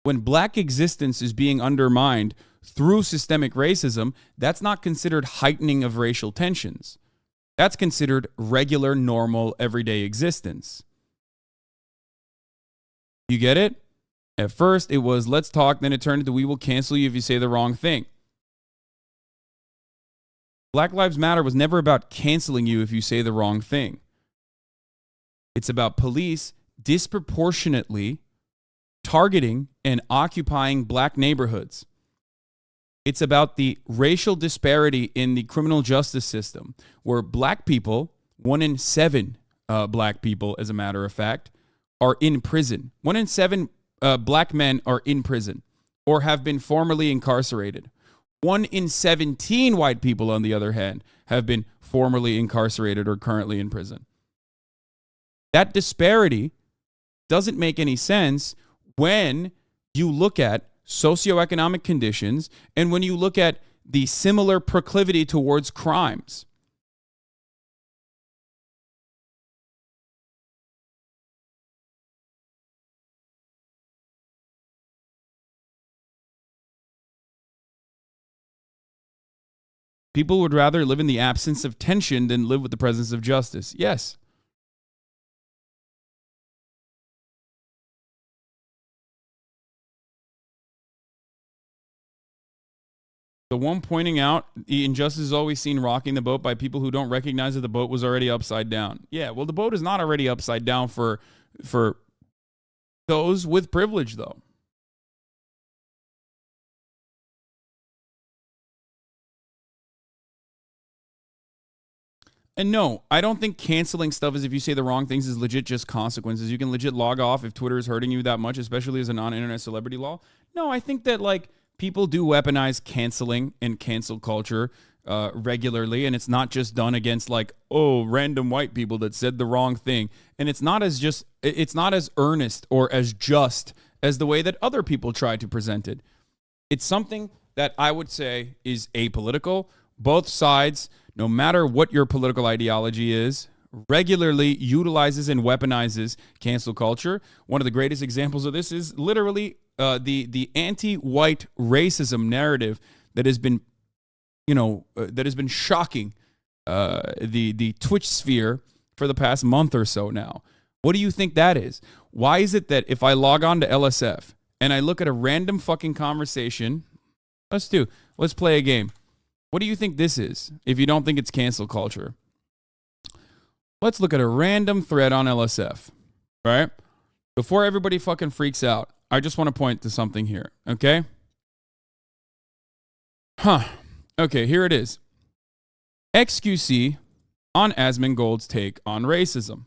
When black existence is being undermined through systemic racism, that's not considered heightening of racial tensions. That's considered regular, normal, everyday existence. You get it? At first, it was let's talk, then it turned into we will cancel you if you say the wrong thing. Black Lives Matter was never about canceling you if you say the wrong thing. It's about police disproportionately targeting and occupying black neighborhoods. It's about the racial disparity in the criminal justice system, where black people, 1 in 7 black people, as a matter of fact, are in prison. 1 in 7 black men are in prison or have been formerly incarcerated. 1 in 17 white people, on the other hand, have been formerly incarcerated or currently in prison. That disparity doesn't make any sense when you look at socioeconomic conditions and when you look at the similar proclivity towards crimes. People would rather live in the absence of tension than live with the presence of justice. Yes. The one pointing out the injustice is always seen rocking the boat by people who don't recognize that the boat was already upside down. Yeah, well, the boat is not already upside down for those with privilege, though. And no, I don't think canceling stuff is if you say the wrong things is legit just consequences. You can legit log off if Twitter is hurting you that much, especially as a non-internet celebrity law. No, I think that like people do weaponize canceling and cancel culture regularly, and it's not just done against like, oh, random white people that said the wrong thing. And it's not as earnest or as just as the way that other people try to present it. It's something that I would say is apolitical. Both sides, no matter what your political ideology is, regularly utilizes and weaponizes cancel culture. One of the greatest examples of this is literally the anti-white racism narrative that has been, shocking the Twitch sphere for the past month or so now. What do you think that is? Why is it that if I log on to LSF and I look at a random fucking conversation, let's play a game. What do you think this is if you don't think it's cancel culture? Let's look at a random thread on LSF, right? Before everybody fucking freaks out, I just want to point to something here, okay? Okay, here it is. XQC on Asmongold's take on racism.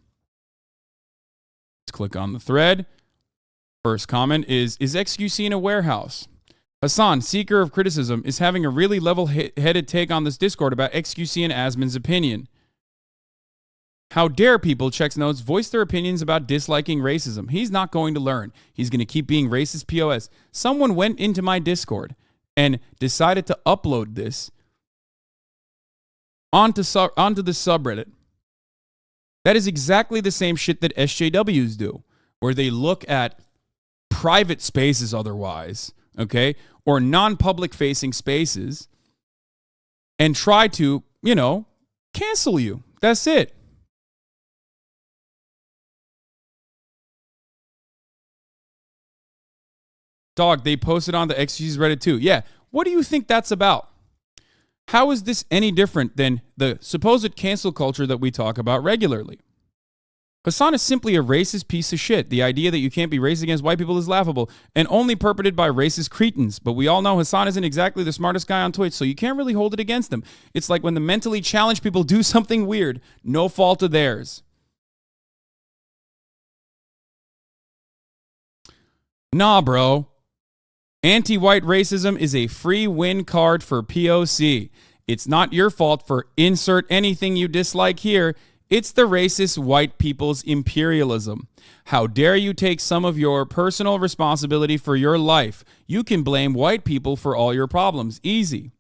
Let's click on the thread. First comment is XQC in a warehouse? Hasan, seeker of criticism, is having a really level-headed take on this Discord about XQC and Asmon's opinion. How dare people, checks notes, voice their opinions about disliking racism? He's not going to learn. He's going to keep being racist POS. Someone went into my Discord and decided to upload this onto the subreddit. That is exactly the same shit that SJWs do, where they look at private spaces otherwise, okay, or non-public facing spaces and try to, cancel you. That's it. Dog, they posted on the XQC's Reddit too. Yeah, what do you think that's about? How is this any different than the supposed cancel culture that we talk about regularly? Hasan is simply a racist piece of shit. The idea that you can't be racist against white people is laughable and only perpetrated by racist cretins. But we all know Hasan isn't exactly the smartest guy on Twitch, so you can't really hold it against them. It's like when the mentally challenged people do something weird, no fault of theirs. Nah, bro. Anti-white racism is a free win card for POC. It's not your fault for insert anything you dislike here. It's the racist white people's imperialism. How dare you take some of your personal responsibility for your life? You can blame white people for all your problems. Easy.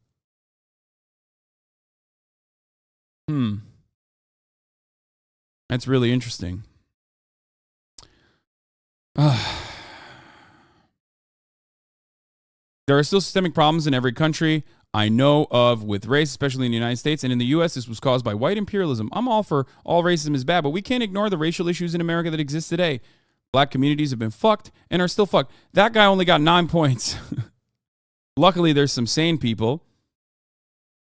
That's really interesting. There are still systemic problems in every country I know of with race, especially in the United States. And in the U.S., this was caused by white imperialism. I'm all for all racism is bad, but we can't ignore the racial issues in America that exist today. Black communities have been fucked and are still fucked. That guy only got 9 points. Luckily, there's some sane people.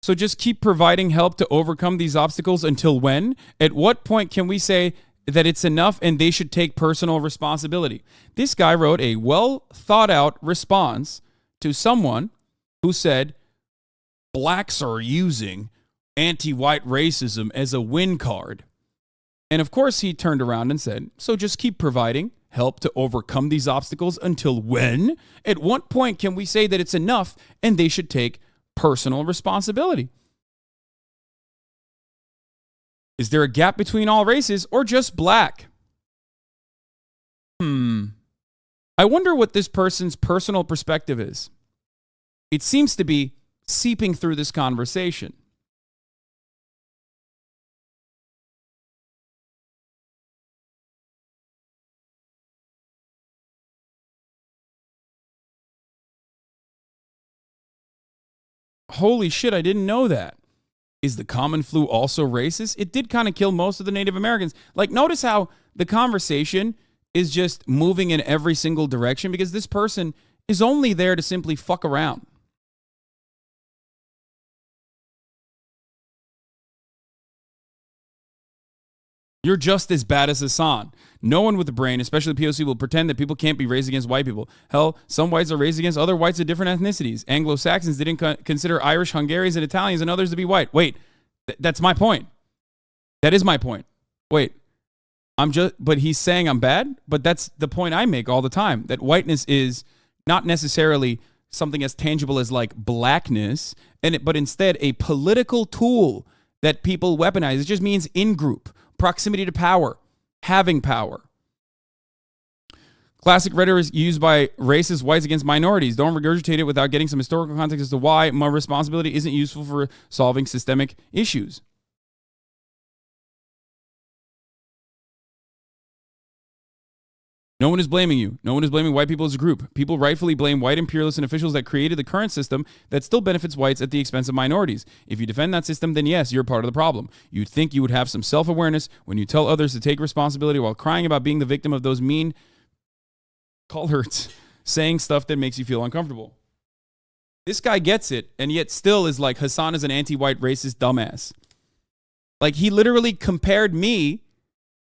So just keep providing help to overcome these obstacles until when? At what point can we say that it's enough and they should take personal responsibility? This guy wrote a well thought out response to someone who said, blacks are using anti-white racism as a win card. And of course, he turned around and said, so just keep providing help to overcome these obstacles until when? At what point can we say that it's enough and they should take personal responsibility? Is there a gap between all races or just black? I wonder what this person's personal perspective is. It seems to be seeping through this conversation. Holy shit, I didn't know that. Is the common flu also racist? It did kind of kill most of the Native Americans. Like, notice how the conversation is just moving in every single direction because this person is only there to simply fuck around. You're just as bad as Hasan. No one with a brain, especially POC, will pretend that people can't be raised against white people. Hell, some whites are raised against other whites of different ethnicities. Anglo-Saxons didn't consider Irish, Hungarians, and Italians and others to be white. Wait, that's my point. That is my point. Wait, but he's saying I'm bad? But that's the point I make all the time, that whiteness is not necessarily something as tangible as like blackness, but instead a political tool that people weaponize. It just means in-group. Proximity to power, having power. Classic rhetoric used by racist whites against minorities. Don't regurgitate it without getting some historical context as to why my responsibility isn't useful for solving systemic issues. No one is blaming you. No one is blaming white people as a group. People rightfully blame white imperialists and officials that created the current system that still benefits whites at the expense of minorities. If you defend that system, then yes, you're part of the problem. You'd think you would have some self-awareness when you tell others to take responsibility while crying about being the victim of those mean cults saying stuff that makes you feel uncomfortable. This guy gets it, and yet still is like, Hasan is an anti-white racist dumbass. Like, he literally compared me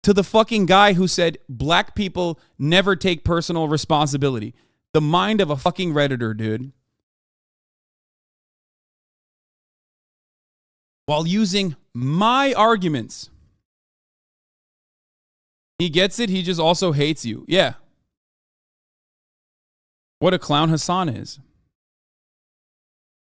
to the fucking guy who said black people never take personal responsibility. The mind of a fucking Redditor, dude. While using my arguments. He gets it. He just also hates you. Yeah. What a clown Hasan is.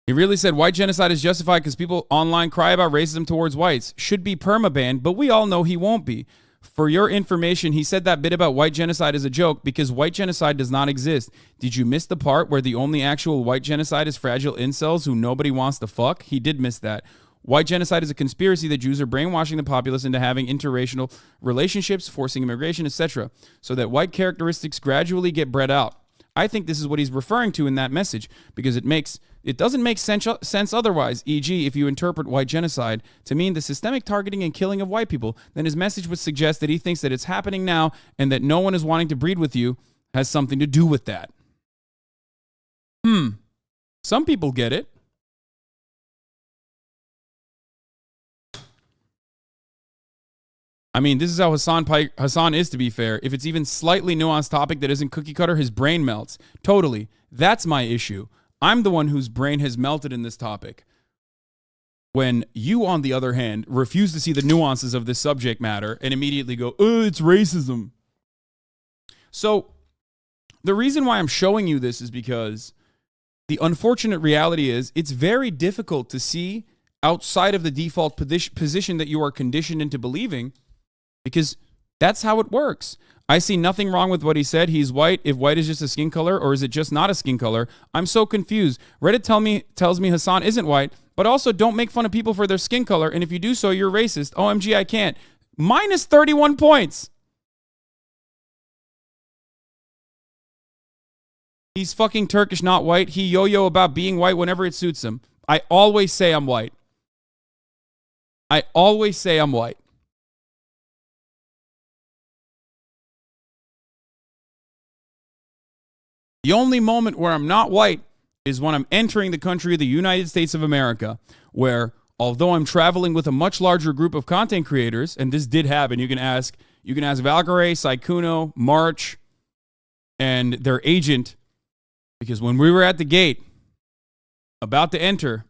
He really said white genocide is justified because people online cry about racism towards whites. Should be permabanned, but we all know he won't be. For your information, he said that bit about white genocide is a joke because white genocide does not exist. Did you miss the part where the only actual white genocide is fragile incels who nobody wants to fuck? He did miss that. White genocide is a conspiracy that Jews are brainwashing the populace into having interracial relationships, forcing immigration, etc., so that white characteristics gradually get bred out. I think this is what he's referring to in that message because it doesn't make sense otherwise. E.g., if you interpret white genocide to mean the systemic targeting and killing of white people, then his message would suggest that he thinks that it's happening now and that no one is wanting to breed with you has something to do with that. Some people get it. I mean, this is how Hasan is, to be fair. If it's even slightly nuanced topic that isn't cookie cutter, his brain melts. Totally. That's my issue. I'm the one whose brain has melted in this topic. When you, on the other hand, refuse to see the nuances of this subject matter and immediately go, oh, it's racism. So the reason why I'm showing you this is because the unfortunate reality is it's very difficult to see outside of the default position that you are conditioned into believing, because that's how it works. I see nothing wrong with what he said. He's white. If white is just a skin color, or is it just not a skin color? I'm so confused. Reddit tells me Hasan isn't white, but also don't make fun of people for their skin color. And if you do so, you're racist. OMG, I can't. Minus 31 points. He's fucking Turkish, not white. He yo-yo about being white whenever it suits him. I always say I'm white. I always say I'm white. The only moment where I'm not white is when I'm entering the country of the United States of America, where although I'm traveling with a much larger group of content creators, and this did happen, you can ask Valkyrie, Saikuno, March, and their agent, because when we were at the gate, about to enter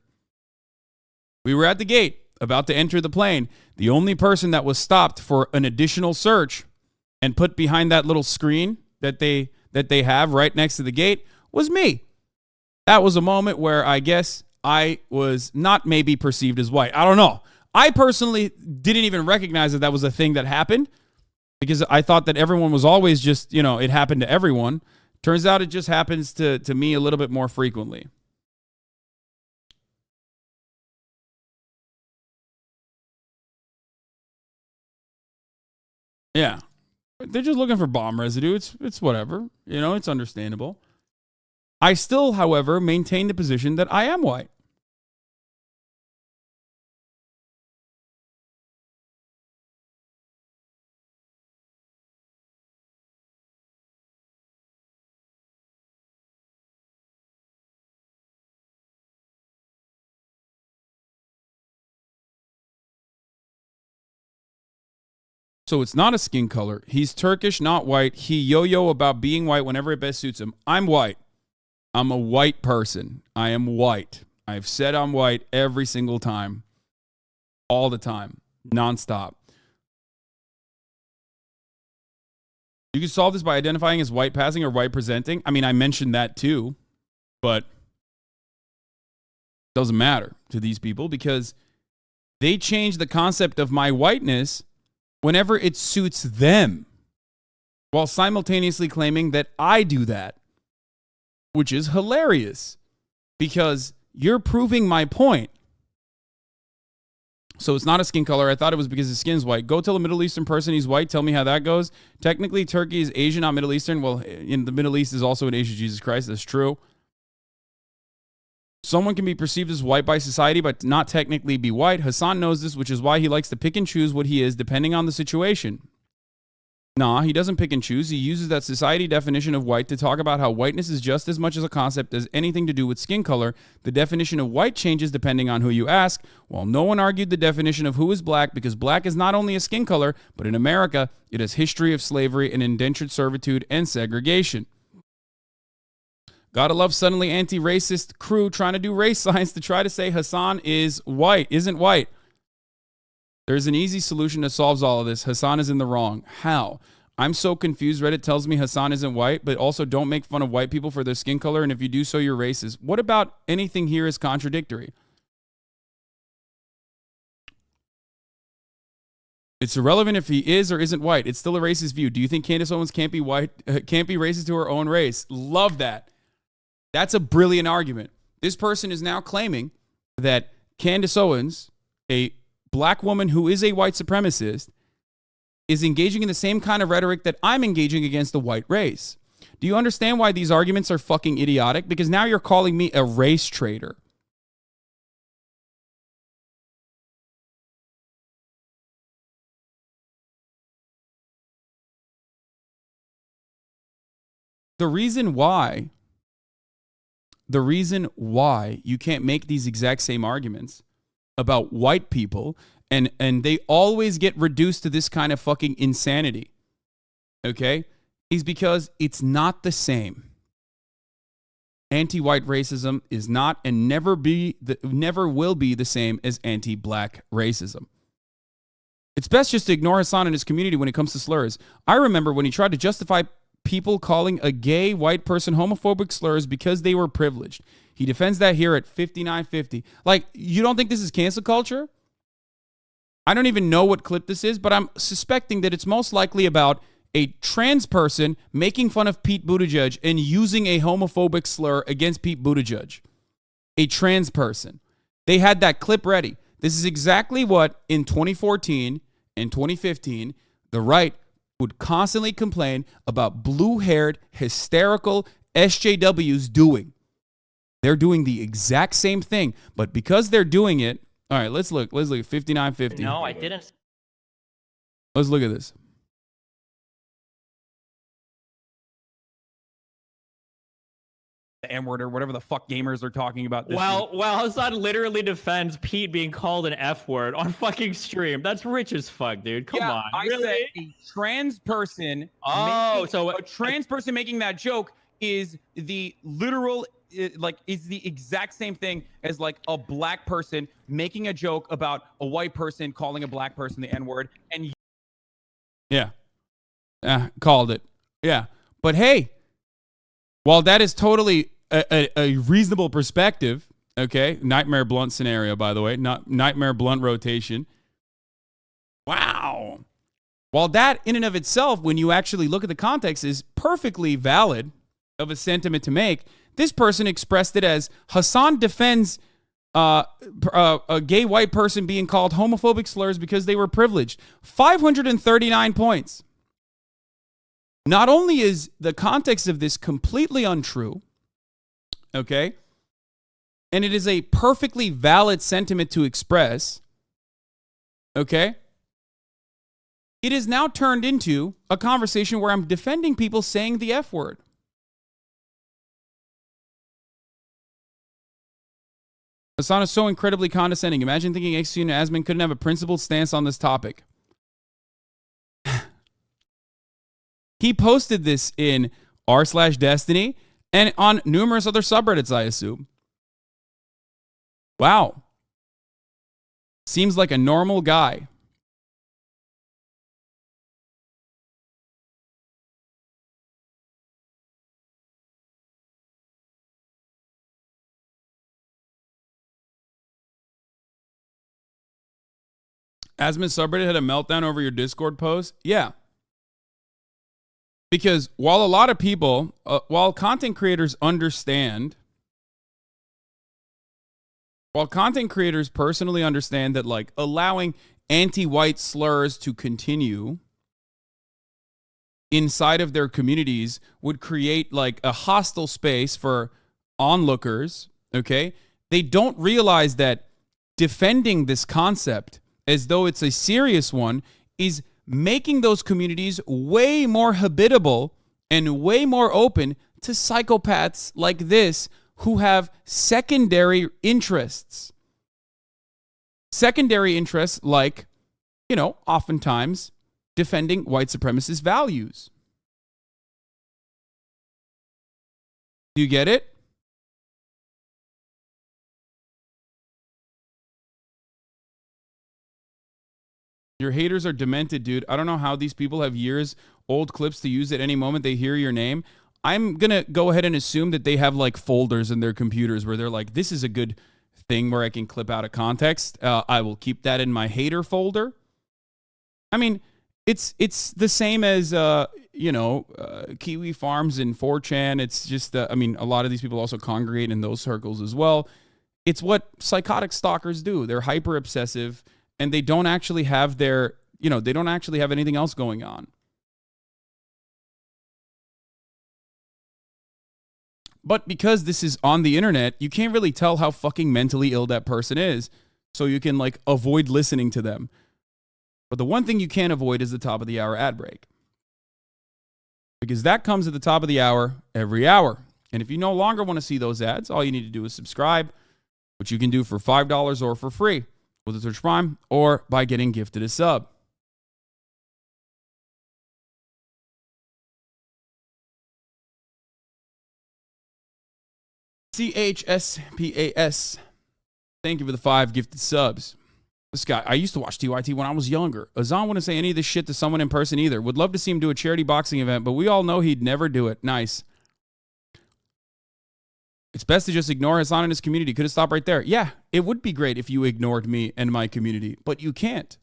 the plane, the only person that was stopped for an additional search and put behind that little screen that they have right next to the gate was me. That was a moment where I guess I was not maybe perceived as white. I don't know. I personally didn't even recognize that was a thing that happened because I thought that everyone was always just, it happened to everyone. Turns out it just happens to me a little bit more frequently. Yeah. They're just looking for bomb residue. It's whatever. It's understandable. I still, however, maintain the position that I am white. So it's not a skin color. He's Turkish, not white. He yo-yo about being white whenever it best suits him. I'm white. I'm a white person. I am white. I've said I'm white every single time. All the time. Nonstop. You can solve this by identifying as white passing or white presenting. I mean, I mentioned that too. But it doesn't matter to these people because they change the concept of my whiteness whenever it suits them, while simultaneously claiming that I do that, which is hilarious because you're proving my point. So it's not a skin color. I thought it was because his skin's white. Go tell a Middle Eastern person he's white. Tell me how that goes. Technically, Turkey is Asian, not Middle Eastern. Well, in the Middle East is also an Asian Jesus Christ. That's true. Someone can be perceived as white by society, but not technically be white. Hasan knows this, which is why he likes to pick and choose what he is, depending on the situation. Nah, he doesn't pick and choose. He uses that society definition of white to talk about how whiteness is just as much as a concept as anything to do with skin color. The definition of white changes depending on who you ask. While no one argued the definition of who is black, because black is not only a skin color, but in America, it has history of slavery and indentured servitude and segregation. Gotta love suddenly anti-racist crew trying to do race science to try to say Hasan isn't white. There's an easy solution that solves all of this. Hasan is in the wrong. How? I'm so confused. Reddit tells me Hasan isn't white, but also don't make fun of white people for their skin color, and if you do so, you're racist. What about anything here is contradictory? It's irrelevant if he is or isn't white. It's still a racist view. Do you think Candace Owens can't be white, can't be racist to her own race? Love that. That's a brilliant argument. This person is now claiming that Candace Owens, a black woman who is a white supremacist, is engaging in the same kind of rhetoric that I'm engaging against the white race. Do you understand why these arguments are fucking idiotic? Because now you're calling me a race traitor. The reason why you can't make these exact same arguments about white people and they always get reduced to this kind of fucking insanity, okay, is because it's not the same. Anti-white racism is not and never will be the same as anti-black racism. It's best just to ignore Hasan and his community when it comes to slurs. I remember when he tried to justify people calling a gay white person homophobic slurs because they were privileged. He defends that here at 5950. Like, you don't think this is cancel culture? I don't even know what clip this is, but I'm suspecting that it's most likely about a trans person making fun of Pete Buttigieg and using a homophobic slur against Pete Buttigieg. A trans person. They had that clip ready. This is exactly what in 2014 and 2015, the right would constantly complain about blue-haired, hysterical SJWs doing. They're doing the exact same thing, but because they're doing it, all right, let's look at 5950. No, I didn't. Let's look at this. N-word or whatever the fuck gamers are talking about this Well, Hasan literally defends Pete being called an F-word on fucking stream. That's rich as fuck, dude. Come on. I Really? said a trans person so a trans person making that joke is the literal is the exact same thing as like a black person making a joke about a white person calling a black person the N-word. And yeah, called it. Yeah, but hey, while that is totally a reasonable perspective, okay, Nightmare Blunt scenario, by the way, not Nightmare Blunt rotation. Wow. While that in and of itself, when you actually look at the context, is perfectly valid of a sentiment to make, this person expressed it as Hasan defends a gay white person being called homophobic slurs because they were privileged. 539 points. Not only is the context of this completely untrue, okay, and it is a perfectly valid sentiment to express, okay, it is now turned into a conversation where I'm defending people saying the F word. Hasan is so incredibly condescending. Imagine thinking XQ and Asmon couldn't have a principled stance on this topic. He posted this in r/Destiny and on numerous other subreddits, I assume. Wow. Seems like a normal guy. Asmon subreddit had a meltdown over your Discord post? Yeah. Because while a lot of people, while content creators understand, while content creators personally understand that like allowing anti-white slurs to continue inside of their communities would create like a hostile space for onlookers, okay? They don't realize that defending this concept as though it's a serious one is making those communities way more habitable and way more open to psychopaths like this who have secondary interests. Secondary interests like, you know, oftentimes defending white supremacist values. Do you get it? Your haters are demented, dude. I don't know how these people have years old clips to use at any moment they hear your name. I'm going to go ahead and assume that they have like folders in their computers where they're like, this is a good thing where I can clip out of context. I will keep that in my hater folder. I mean, it's the same as, Kiwi Farms and 4chan. It's just, a lot of these people also congregate in those circles as well. It's what psychotic stalkers do. They're hyper obsessive. And they don't actually have they don't actually have anything else going on. But because this is on the internet, you can't really tell how fucking mentally ill that person is. So you can like avoid listening to them. But the one thing you can't avoid is the top of the hour ad break. Because that comes at the top of the hour every hour. And if you no longer want to see those ads, all you need to do is subscribe, which you can do for $5 or for free with a Twitch Prime or by getting gifted a sub. CHSPAS. Thank you for the 5 gifted subs. This guy, I used to watch TYT when I was younger. Azan wouldn't say any of this shit to someone in person either. Would love to see him do a charity boxing event, but we all know he'd never do it. Nice. It's best to just ignore Hasan and his community. Could have stopped right there. Yeah, it would be great if you ignored me and my community, but you can't.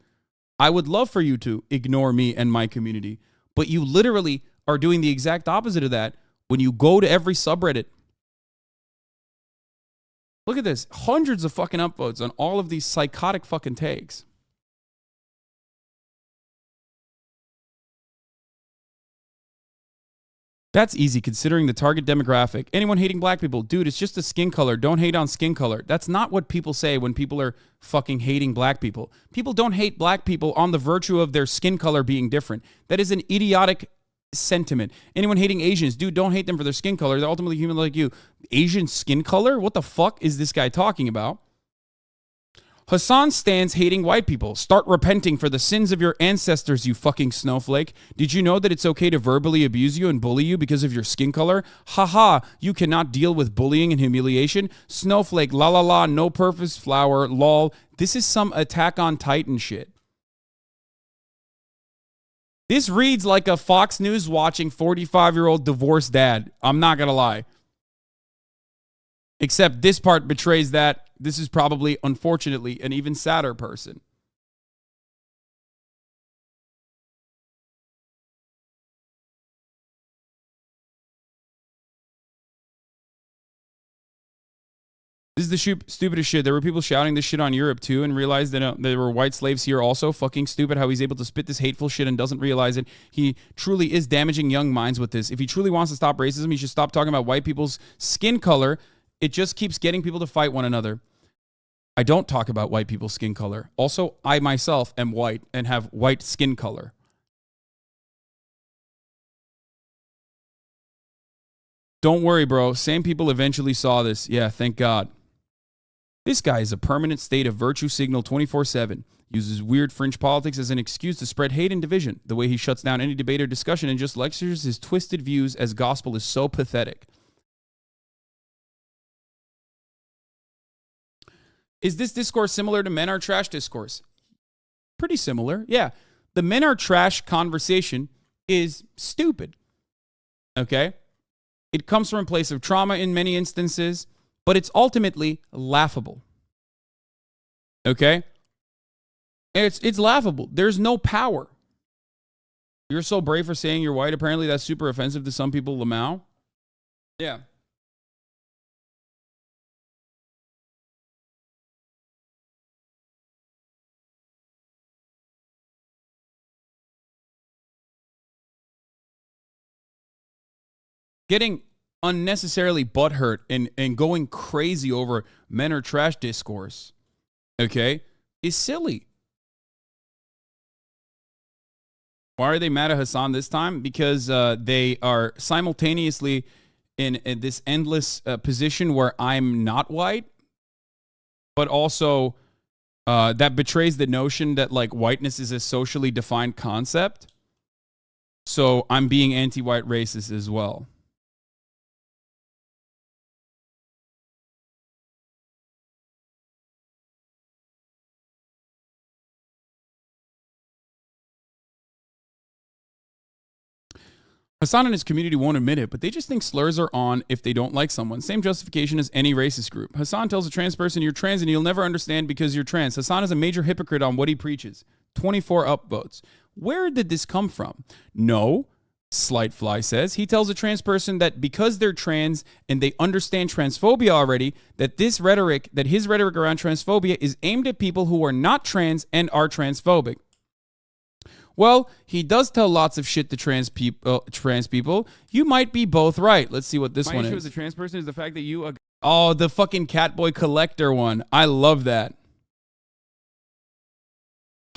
I would love for you to ignore me and my community, but you literally are doing the exact opposite of that when you go to every subreddit. Look at this. Hundreds of fucking upvotes on all of these psychotic fucking takes. That's easy considering the target demographic. Anyone hating black people, dude, it's just a skin color. Don't hate on skin color. That's not what people say when people are fucking hating black people. People don't hate black people on the virtue of their skin color being different. That is an idiotic sentiment. Anyone hating Asians, dude, don't hate them for their skin color. They're ultimately human like you. Asian skin color? What the fuck is this guy talking about? Hasan stands hating white people. Start repenting for the sins of your ancestors, you fucking snowflake. Did you know that it's okay to verbally abuse you and bully you because of your skin color? Haha, you cannot deal with bullying and humiliation. Snowflake, la la la, no purpose flower, lol. This is some Attack on Titan shit. This reads like a Fox News watching 45-year-old divorced dad. I'm not going to lie. Except this part betrays that this is probably, unfortunately, an even sadder person. This is the stupidest shit. There were people shouting this shit on Europe too and realized that there were white slaves here also. Fucking stupid how he's able to spit this hateful shit and doesn't realize it. He truly is damaging young minds with this. If he truly wants to stop racism, he should stop talking about white people's skin color. It just keeps getting people to fight one another. I don't talk about white people's skin color. Also, I myself am white and have white skin color. Don't worry, bro. Same people eventually saw this. Yeah, thank God. This guy is a permanent state of virtue signal 24/7. Uses weird fringe politics as an excuse to spread hate and division. The way he shuts down any debate or discussion and just lectures his twisted views as gospel is so pathetic. Is this discourse similar to men are trash discourse? Pretty similar, yeah. The men are trash conversation is stupid, okay? It comes from a place of trauma in many instances, but it's ultimately laughable, okay? It's laughable. There's no power. You're so brave for saying you're white. Apparently that's super offensive to some people, Lamau. Yeah. Getting unnecessarily butthurt and going crazy over men are trash discourse, okay, is silly. Why are they mad at Hasan this time? Because they are simultaneously in this endless position where I'm not white, but also that betrays the notion that like whiteness is a socially defined concept. So I'm being anti-white racist as well. Hasan and his community won't admit it, but they just think slurs are on if they don't like someone. Same justification as any racist group. Hasan tells a trans person, you're trans and you'll never understand because you're trans. Hasan is a major hypocrite on what he preaches. 24 upvotes. Where did this come from? No, Slight Fly says. He tells a trans person that because they're trans and they understand transphobia already, that his rhetoric around transphobia is aimed at people who are not trans and are transphobic. Well, he does tell lots of shit to trans people. You might be both right. Let's see what this one is. My issue as a trans person is the fact that you... Oh, the fucking Catboy Collector one. I love that.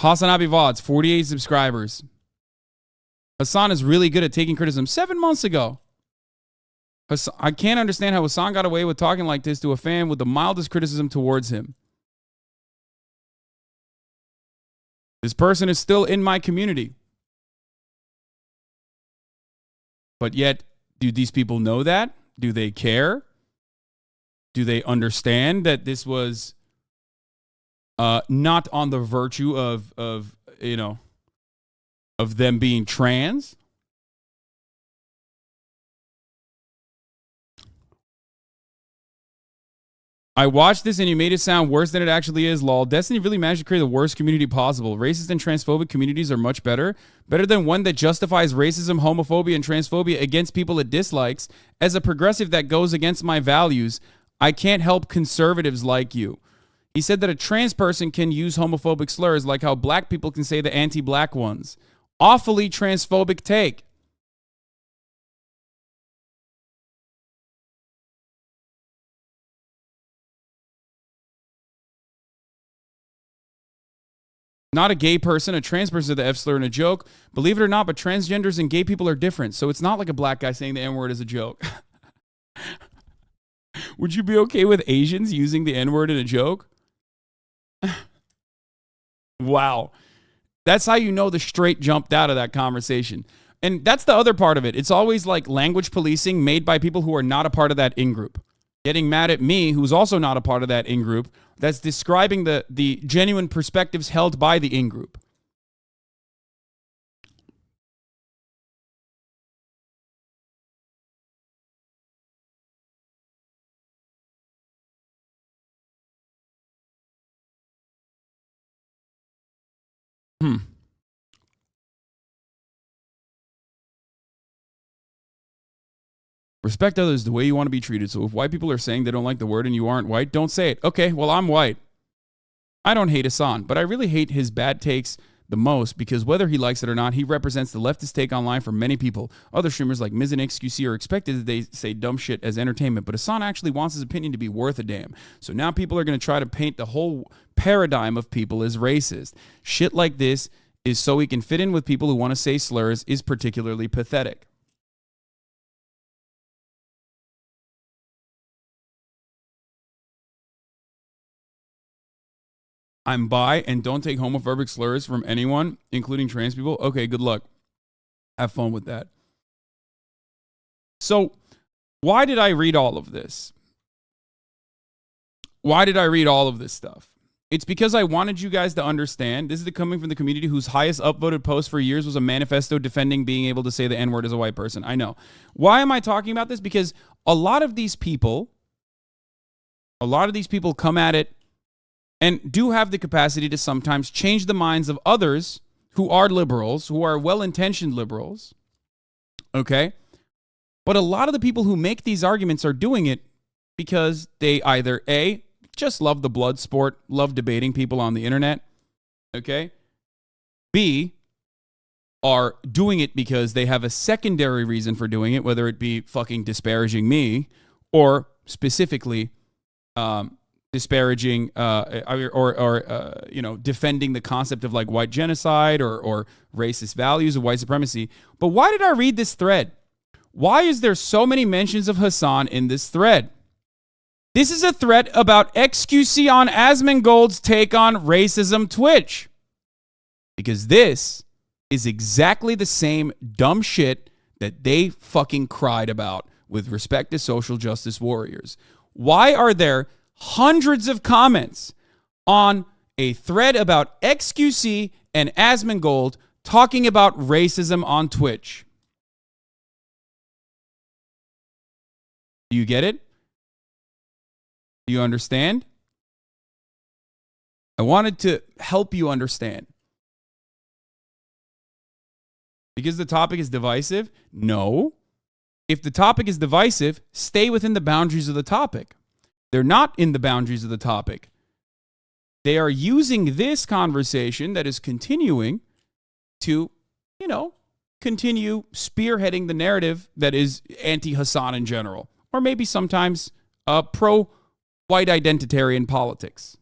Hasan Abi VODs, 48 subscribers. Hasan is really good at taking criticism. 7 months ago. I can't understand how Hasan got away with talking like this to a fan with the mildest criticism towards him. This person is still in my community. But yet, do these people know that? Do they care? Do they understand that this was not on the virtue of them being trans? I watched this and you made it sound worse than it actually is, lol. Destiny really managed to create the worst community possible. Racist and transphobic communities are much better. Better than one that justifies racism, homophobia, and transphobia against people it dislikes. As a progressive that goes against my values, I can't help conservatives like you. He said that a trans person can use homophobic slurs like how black people can say the anti-black ones. Awfully transphobic take. Not a gay person, a trans person said the F slur in a joke. Believe it or not, but transgenders and gay people are different. So it's not like a black guy saying the N-word is a joke. Would you be okay with Asians using the N-word in a joke? Wow. That's how you know the straight jumped out of that conversation. And that's the other part of it. It's always like language policing made by people who are not a part of that in-group. Getting mad at me, who's also not a part of that in-group, that's describing the genuine perspectives held by the in-group. Respect others the way you want to be treated. So if white people are saying they don't like the word and you aren't white, don't say it. Okay, well, I'm white. I don't hate Hasan, but I really hate his bad takes the most because whether he likes it or not, he represents the leftist take online for many people. Other streamers like Miz and XQC are expected that they say dumb shit as entertainment, but Hasan actually wants his opinion to be worth a damn. So now people are going to try to paint the whole paradigm of people as racist. Shit like this is so he can fit in with people who want to say slurs is particularly pathetic. I'm bi and don't take homophobic slurs from anyone, including trans people. Okay, good luck. Have fun with that. So, why did I read all of this? Why did I read all of this stuff? It's because I wanted you guys to understand. This is coming from the community whose highest upvoted post for years was a manifesto defending being able to say the N-word as a white person. I know. Why am I talking about this? Because a lot of these people come at it and do have the capacity to sometimes change the minds of others who are liberals, who are well-intentioned liberals, okay? But a lot of the people who make these arguments are doing it because they either, A, just love the blood sport, love debating people on the internet, okay? B, are doing it because they have a secondary reason for doing it, whether it be fucking disparaging me or specifically disparaging or defending the concept of like white genocide or racist values of white supremacy. But why did I read this thread? Why is there so many mentions of Hasan in this thread? This is a thread about XQC on Asmongold's take on racism Twitch. Because this is exactly the same dumb shit that they fucking cried about with respect to social justice warriors. Why are there hundreds of comments on a thread about XQC and Asmongold talking about racism on Twitch? Do you get it? Do you understand? I wanted to help you understand. Because the topic is divisive? No. If the topic is divisive, stay within the boundaries of the topic. They're not in the boundaries of the topic. They are using this conversation that is continuing to, continue spearheading the narrative that is anti-Hasan in general. Or maybe sometimes pro-white identitarian politics.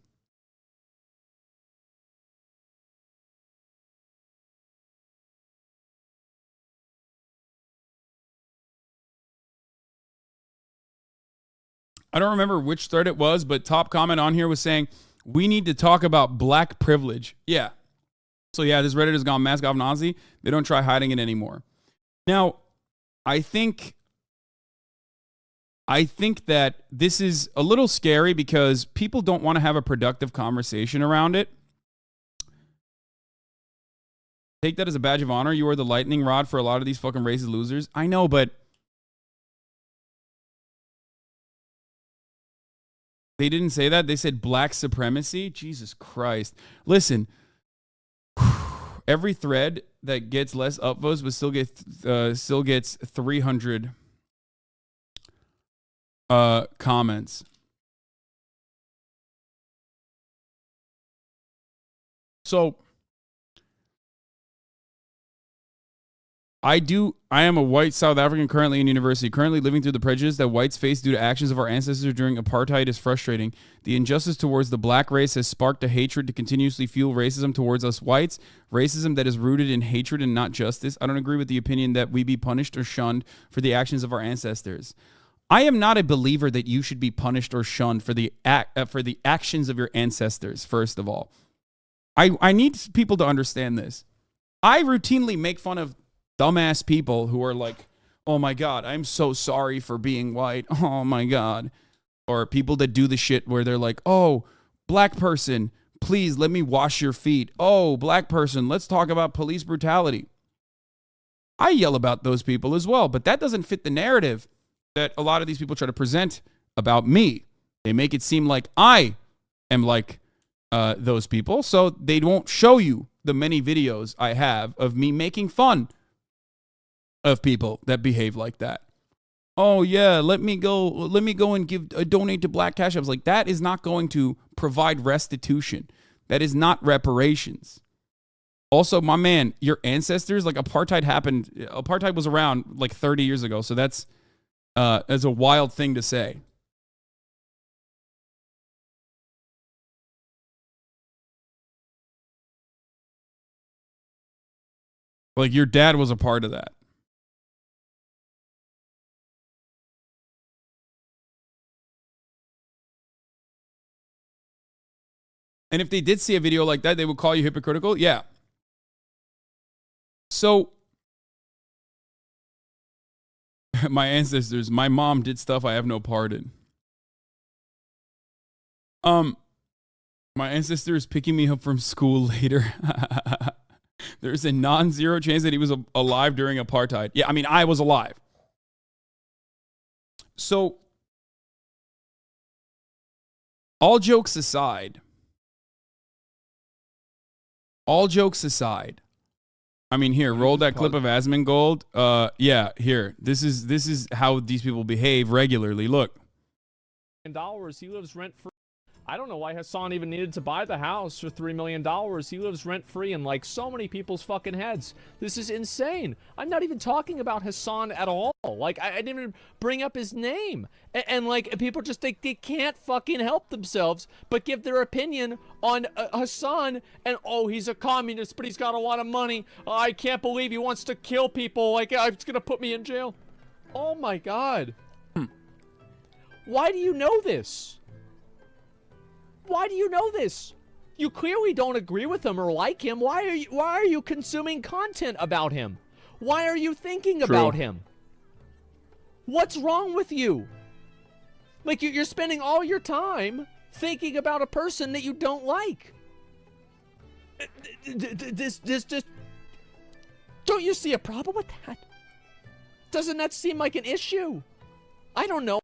I don't remember which thread it was, but top comment on here was saying, we need to talk about black privilege. Yeah. So yeah, this Reddit has gone mask off Nazi. They don't try hiding it anymore. Now, I think that this is a little scary because people don't want to have a productive conversation around it. Take that as a badge of honor. You are the lightning rod for a lot of these fucking racist losers. I know, but they didn't say that. They said black supremacy. Jesus Christ. Listen, every thread that gets less upvotes but still gets 300 comments. So I am a white South African currently in university. Currently living through the prejudice that whites face due to actions of our ancestors during apartheid is frustrating. The injustice towards the black race has sparked a hatred to continuously fuel racism towards us whites. Racism that is rooted in hatred and not justice. I don't agree with the opinion that we be punished or shunned for the actions of our ancestors. I am not a believer that you should be punished or shunned for the actions of your ancestors, first of all. I need people to understand this. I routinely make fun of dumbass people who are like, oh my God, I'm so sorry for being white. Oh my God. Or people that do the shit where they're like, oh, black person, please let me wash your feet. Oh, black person, let's talk about police brutality. I yell about those people as well, but that doesn't fit the narrative that a lot of these people try to present about me. They make it seem like I am like those people, so they won't show you the many videos I have of me making fun of people that behave like that. Oh yeah, let me go and give donate to Black Cash Apps. Like, that is not going to provide restitution. That is not reparations. Also, my man, your ancestors, like, apartheid was around like 30 years ago, so that's a wild thing to say. Like, your dad was a part of that. And if they did see a video like that, they would call you hypocritical? Yeah. So, my ancestors, my mom did stuff I have no part in. My ancestor is picking me up from school later. There's a non-zero chance that he was alive during apartheid. Yeah, I mean, I was alive. So, all jokes aside, I mean, here, roll that clip of Asmongold. Yeah, here. This is how these people behave regularly. Look. $1 he lives rent-free. I don't know why Hasan even needed to buy the house for $3 million. He lives rent-free in, like, so many people's fucking heads. This is insane. I'm not even talking about Hasan at all. Like, I didn't even bring up his name. And like, people just think they can't fucking help themselves but give their opinion on Hasan. And, oh, he's a communist, but he's got a lot of money. Oh, I can't believe he wants to kill people. Like, it's gonna put me in jail. Oh, my God. Why do you know this? Why do you know this? You clearly don't agree with him or like him. Why are you consuming content about him? Why are you thinking about him? What's wrong with you? Like, you're spending all your time thinking about a person that you don't like. This don't you see a problem with that? Doesn't that seem like an issue? I don't know.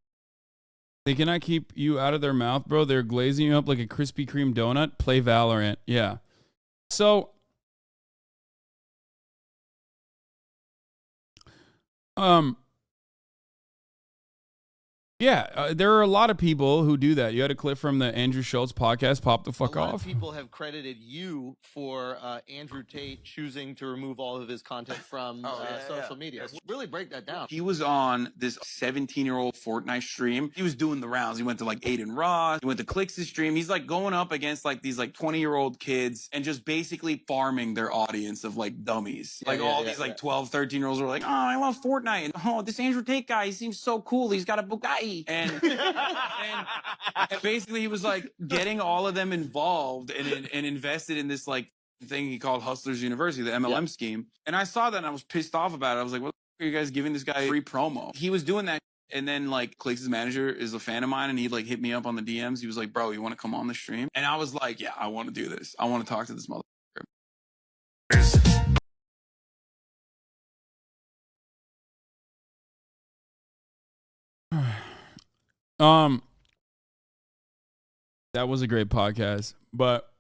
They cannot keep you out of their mouth, bro. They're glazing you up like a Krispy Kreme donut. Play Valorant. Yeah. So, yeah, there are a lot of people who do that. You had a clip from the Andrew Schultz podcast. Pop the fuck A lot off. of people have credited you for Andrew Tate choosing to remove all of his content from social media. Really break that down. He was on this 17-year-old Fortnite stream. He was doing the rounds. He went to like Aiden Ross. He went to Clix's stream. He's like going up against like these like 20-year-old kids and just basically farming their audience of like dummies. These like 12, 13-year-olds were like, oh, I love Fortnite. And oh, this Andrew Tate guy, he seems so cool. He's got a Bugatti. And basically he was like getting all of them involved and invested in this like thing he called Hustlers University, the MLM scheme. And I saw that and I was pissed off about it. I was like, what the fuck are you guys giving this guy free promo? He was doing that. And then like Clix's manager is a fan of mine and he like hit me up on the DMs. He was like, bro, you want to come on the stream? And I was like, yeah, I want to do this. I want to talk to this motherfucker. That was a great podcast, but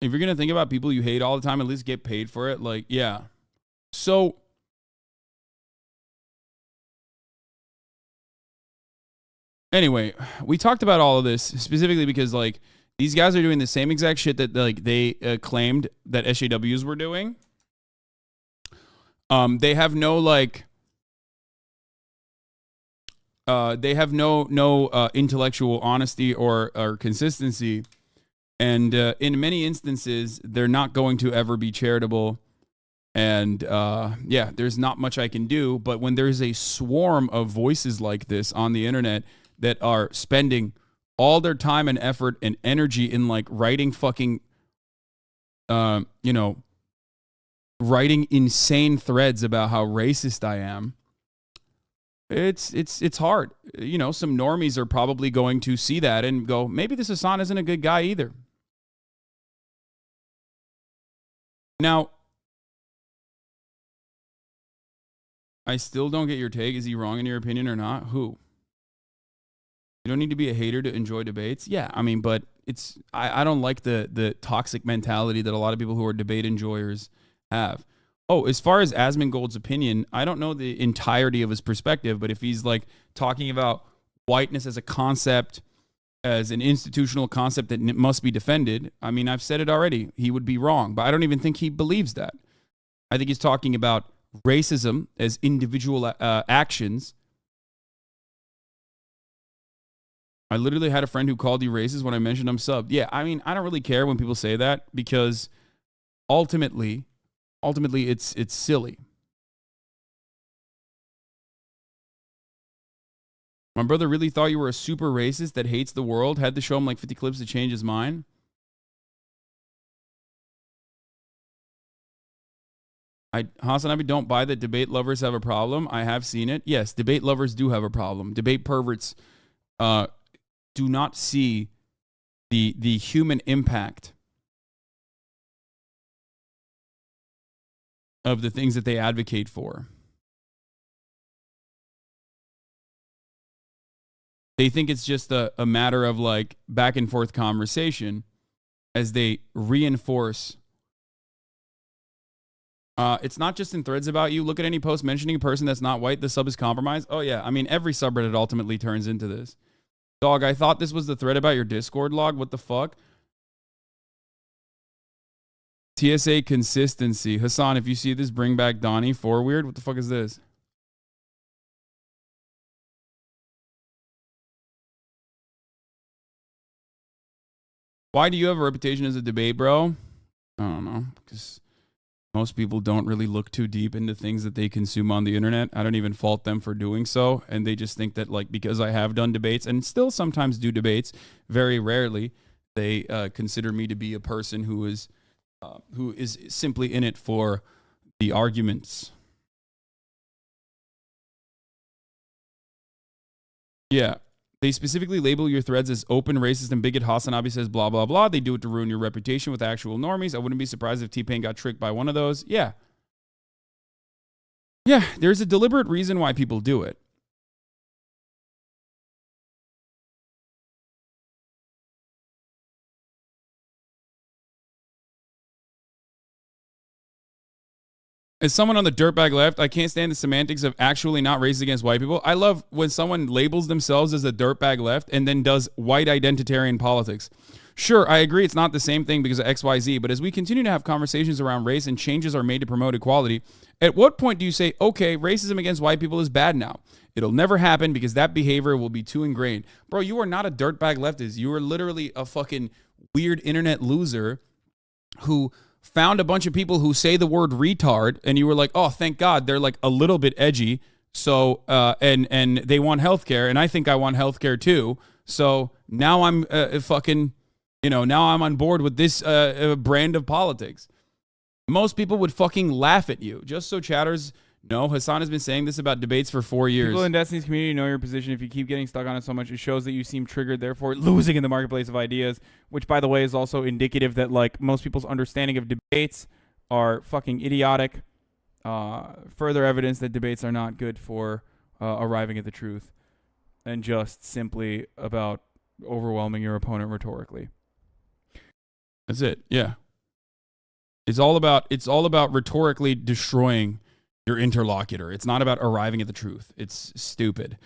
if you're gonna think about people you hate all the time, at least get paid for it. Like, yeah. So anyway, we talked about all of this specifically because like These guys are doing the same exact shit that like they claimed that SJWs were doing. They have no like. They have no intellectual honesty or consistency, and in many instances, they're not going to ever be charitable. And yeah, there's not much I can do. But when there's a swarm of voices like this on the internet that are spending all their time and effort and energy in like writing fucking, writing insane threads about how racist I am. It's hard. You know, some normies are probably going to see that and go, maybe this Hasan isn't a good guy either. Now, I still don't get your take. Is he wrong in your opinion or not? Who? You don't need to be a hater to enjoy debates. Yeah, I mean, but it's I don't like the toxic mentality that a lot of people who are debate enjoyers have. Oh, as far as Asmongold's opinion, I don't know the entirety of his perspective, but if he's like talking about whiteness as a concept, as an institutional concept that must be defended, I mean, I've said it already. He would be wrong, but I don't even think he believes that. I think he's talking about racism as individual actions. I literally had a friend who called you racist when I mentioned I'm subbed. Yeah, I mean, I don't really care when people say that because ultimately it's silly. My brother really thought you were a super racist that hates the world. Had to show him like 50 clips to change his mind. Hasan, I don't buy that debate lovers have a problem. I have seen it. Yes, debate lovers do have a problem. Debate perverts do not see the human impact of the things that they advocate for. They think it's just a matter of like back and forth conversation as they reinforce. It's not just in threads about you. Look at any post mentioning a person that's not white. The sub is compromised. Oh yeah, I mean every subreddit ultimately turns into this. Dog, I thought this was the thread about your Discord log. What the fuck? TSA consistency. Hasan, if you see this, bring back Donnie. For weird. What the fuck is this? Why do you have a reputation as a debate bro? I don't know. Because most people don't really look too deep into things that they consume on the internet. I don't even fault them for doing so. And they just think that like because I have done debates and still sometimes do debates, very rarely, they consider me to be a person who is simply in it for the arguments. Yeah. They specifically label your threads as open, racist, and bigot. Hasan Abi says blah, blah, blah. They do it to ruin your reputation with actual normies. I wouldn't be surprised if T-Pain got tricked by one of those. Yeah. Yeah, there's a deliberate reason why people do it. As someone on the dirtbag left, I can't stand the semantics of actually not racist against white people. I love when someone labels themselves as a dirtbag left and then does white identitarian politics. Sure, I agree it's not the same thing because of XYZ, but as we continue to have conversations around race and changes are made to promote equality, at what point do you say, okay, racism against white people is bad now? It'll never happen because that behavior will be too ingrained. Bro, you are not a dirtbag leftist. You are literally a fucking weird internet loser who found a bunch of people who say the word retard, and you were like, oh, thank God, they're like a little bit edgy. So, and they want healthcare, and I think I want healthcare too. So now I'm now I'm on board with this brand of politics. Most people would fucking laugh at you. Just so chatters know, Hasan has been saying this about debates for 4 years. People in Destiny's community know your position. If you keep getting stuck on it so much, it shows that you seem triggered, therefore losing in the marketplace of ideas, which, by the way, is also indicative that, like, most people's understanding of debates are fucking idiotic. Further evidence that debates are not good for arriving at the truth and just simply about overwhelming your opponent rhetorically. That's it. Yeah. It's all about rhetorically destroying your interlocutor. It's not about arriving at the truth. It's stupid.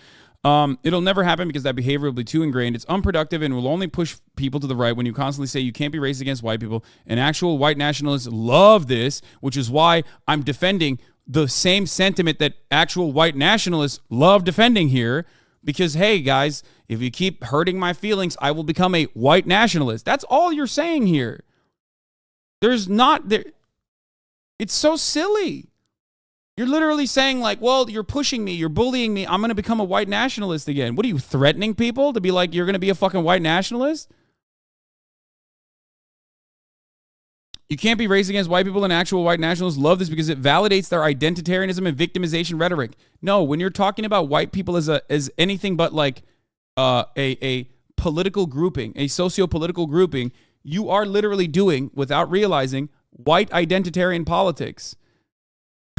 It'll never happen because that behavior will be too ingrained. It's unproductive and will only push people to the right when you constantly say you can't be racist against white people. And actual white nationalists love this, which is why I'm defending the same sentiment that actual white nationalists love defending here. Because, hey, guys, if you keep hurting my feelings, I will become a white nationalist. That's all you're saying here. There's not there. It's so silly. You're literally saying like, well, you're pushing me, you're bullying me, I'm going to become a white nationalist again. What are you, threatening people to be like, you're going to be a fucking white nationalist? You can't be racist against white people, and actual white nationalists love this because it validates their identitarianism and victimization rhetoric. No, when you're talking about white people as anything but like a political grouping, a socio-political grouping, you are literally doing, without realizing, white identitarian politics.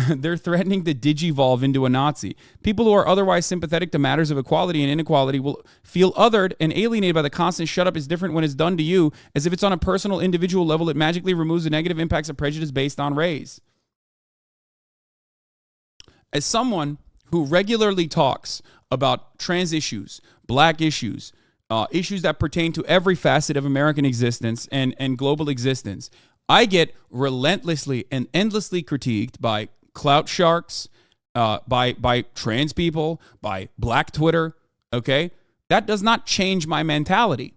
They're threatening to digivolve into a Nazi. People who are otherwise sympathetic to matters of equality and inequality will feel othered and alienated by the constant shut up is different when it's done to you, as if it's on a personal, individual level. It magically removes the negative impacts of prejudice based on race. As someone who regularly talks about trans issues, black issues, issues that pertain to every facet of American existence and global existence, I get relentlessly and endlessly critiqued by clout sharks, by trans people, by black Twitter, okay? That does not change my mentality.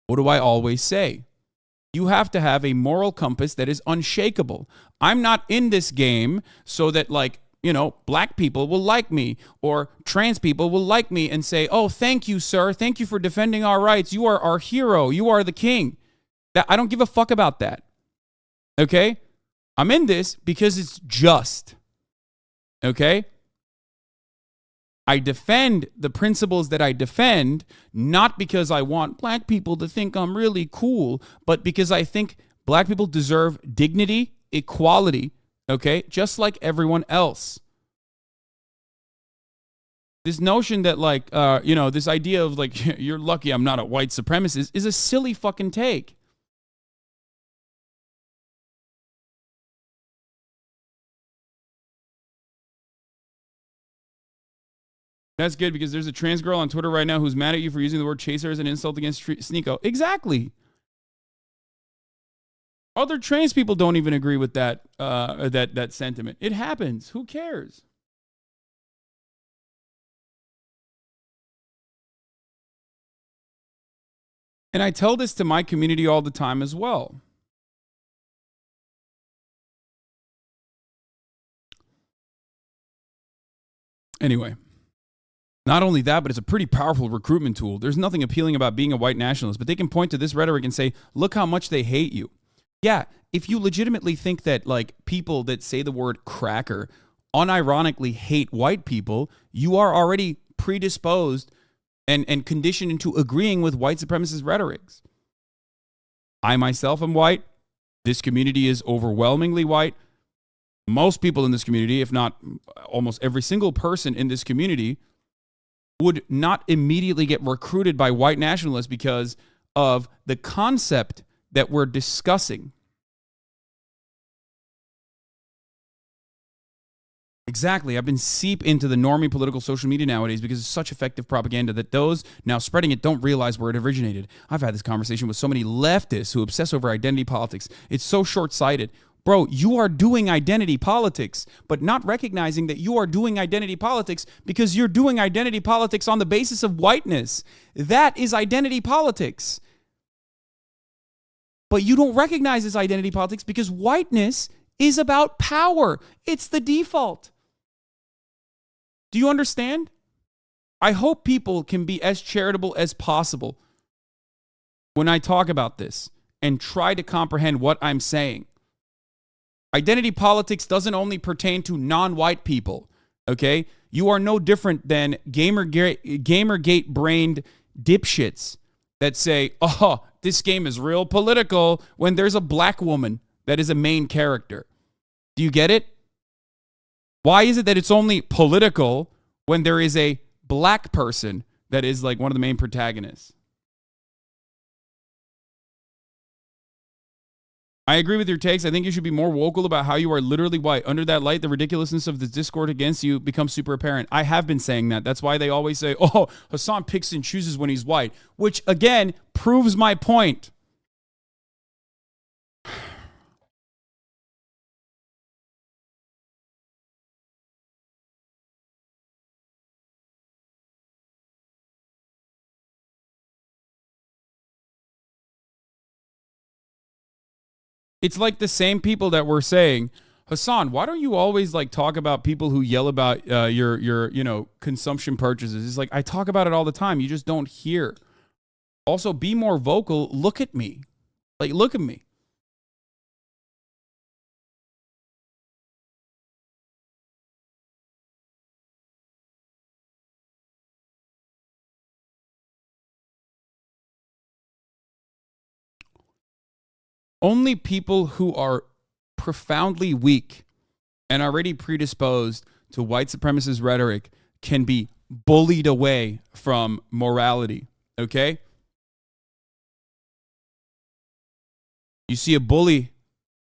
What do I always say? You have to have a moral compass that is unshakable. I'm not in this game so that, like, you know, black people will like me or trans people will like me and say, oh, thank you, sir. Thank you for defending our rights. You are our hero. You are the king. I don't give a fuck about that. Okay? I'm in this because it's just. Okay? I defend the principles that I defend, not because I want black people to think I'm really cool, but because I think black people deserve dignity, equality, okay? Just like everyone else. This notion that, like, you know, this idea of, like, you're lucky I'm not a white supremacist is a silly fucking take. That's good because there's a trans girl on Twitter right now who's mad at you for using the word chaser as an insult against Sneeko. Exactly. Other trans people don't even agree with that, that sentiment. It happens. Who cares? And I tell this to my community all the time as well. Anyway. Not only that, but it's a pretty powerful recruitment tool. There's nothing appealing about being a white nationalist, but they can point to this rhetoric and say, look how much they hate you. Yeah, if you legitimately think that, like, people that say the word cracker unironically hate white people, you are already predisposed and conditioned into agreeing with white supremacist rhetorics. I myself am white. This community is overwhelmingly white. Most people in this community, if not almost every single person in this community, would not immediately get recruited by white nationalists because of the concept that we're discussing. Exactly. I've been seep into the normie political social media nowadays because it's such effective propaganda that those now spreading it don't realize where it originated. I've had this conversation with so many leftists who obsess over identity politics. It's so short-sighted. Bro, you are doing identity politics, but not recognizing that you are doing identity politics because you're doing identity politics on the basis of whiteness. That is identity politics. But you don't recognize this identity politics because whiteness is about power. It's the default. Do you understand? I hope people can be as charitable as possible when I talk about this and try to comprehend what I'm saying. Identity politics doesn't only pertain to non-white people, okay? You are no different than Gamergate-brained dipshits that say, oh, this game is real political when there's a black woman that is a main character. Do you get it? Why is it that it's only political when there is a black person that is like one of the main protagonists? I agree with your takes. I think you should be more vocal about how you are literally white. Under that light, the ridiculousness of the discord against you becomes super apparent. I have been saying that. That's why they always say, oh, Hasan picks and chooses when he's white, which, again, proves my point. It's like the same people that were saying, Hasan, why don't you always like talk about people who yell about your consumption purchases? It's like, I talk about it all the time. You just don't hear. Also, be more vocal. Look at me. Like, look at me. Only people who are profoundly weak and already predisposed to white supremacist rhetoric can be bullied away from morality, okay? You see a bully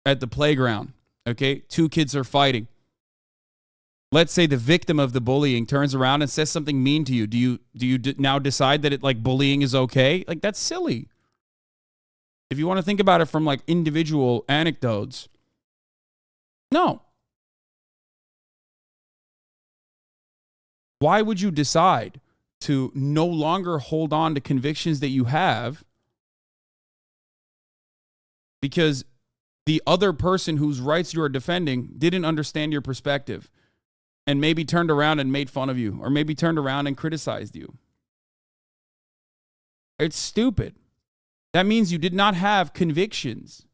at the playground, okay? Two kids are fighting. Let's say the victim of the bullying turns around and says something mean to you. Do you now decide that bullying is okay? Like, that's silly. If you want to think about it from like individual anecdotes, no. Why would you decide to no longer hold on to convictions that you have because the other person whose rights you are defending didn't understand your perspective and maybe turned around and made fun of you or maybe turned around and criticized you? It's stupid. That means you did not have convictions.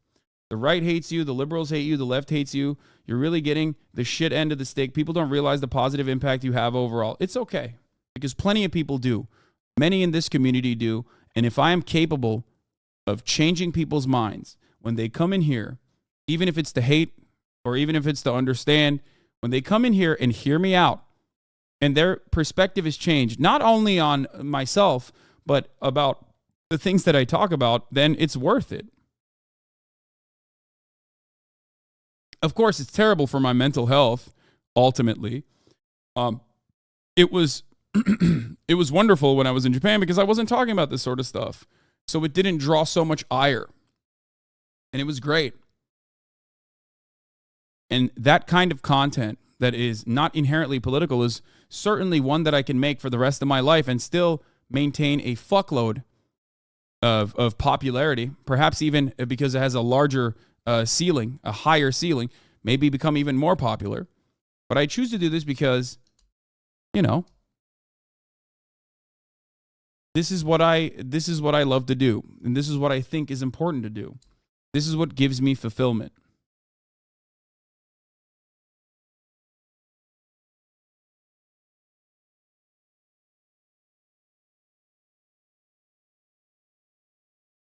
The right hates you, the liberals hate you, the left hates you. You're really getting the shit end of the stick. People don't realize the positive impact you have overall. It's okay, because plenty of people do. Many in this community do. And if I am capable of changing people's minds when they come in here, even if it's to hate or even if it's to understand, when they come in here and hear me out and their perspective is changed, not only on myself, but about the things that I talk about, then it's worth it. Of course, it's terrible for my mental health, ultimately. It was it was wonderful when I was in Japan because I wasn't talking about this sort of stuff. So it didn't draw so much ire. And it was great. And that kind of content that is not inherently political is certainly one that I can make for the rest of my life and still maintain a fuckload of popularity, perhaps even because it has a larger ceiling, a higher ceiling, maybe become even more popular. But I choose to do this because, you know, this is what I love to do, and this is what I think is important to do. This is what gives me fulfillment.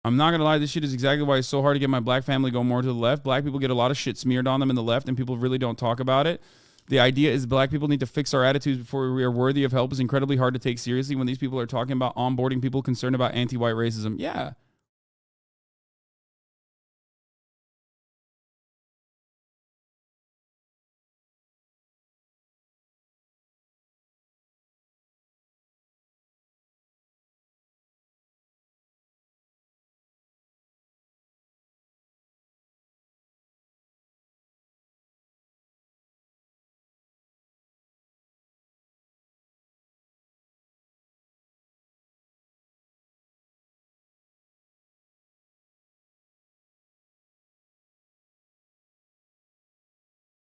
I'm not going to lie, this shit is exactly why it's so hard to get my black family go more to the left. Black people get a lot of shit smeared on them in the left, and people really don't talk about it. The idea is black people need to fix our attitudes before we are worthy of help is incredibly hard to take seriously when these people are talking about onboarding people concerned about anti-white racism. Yeah.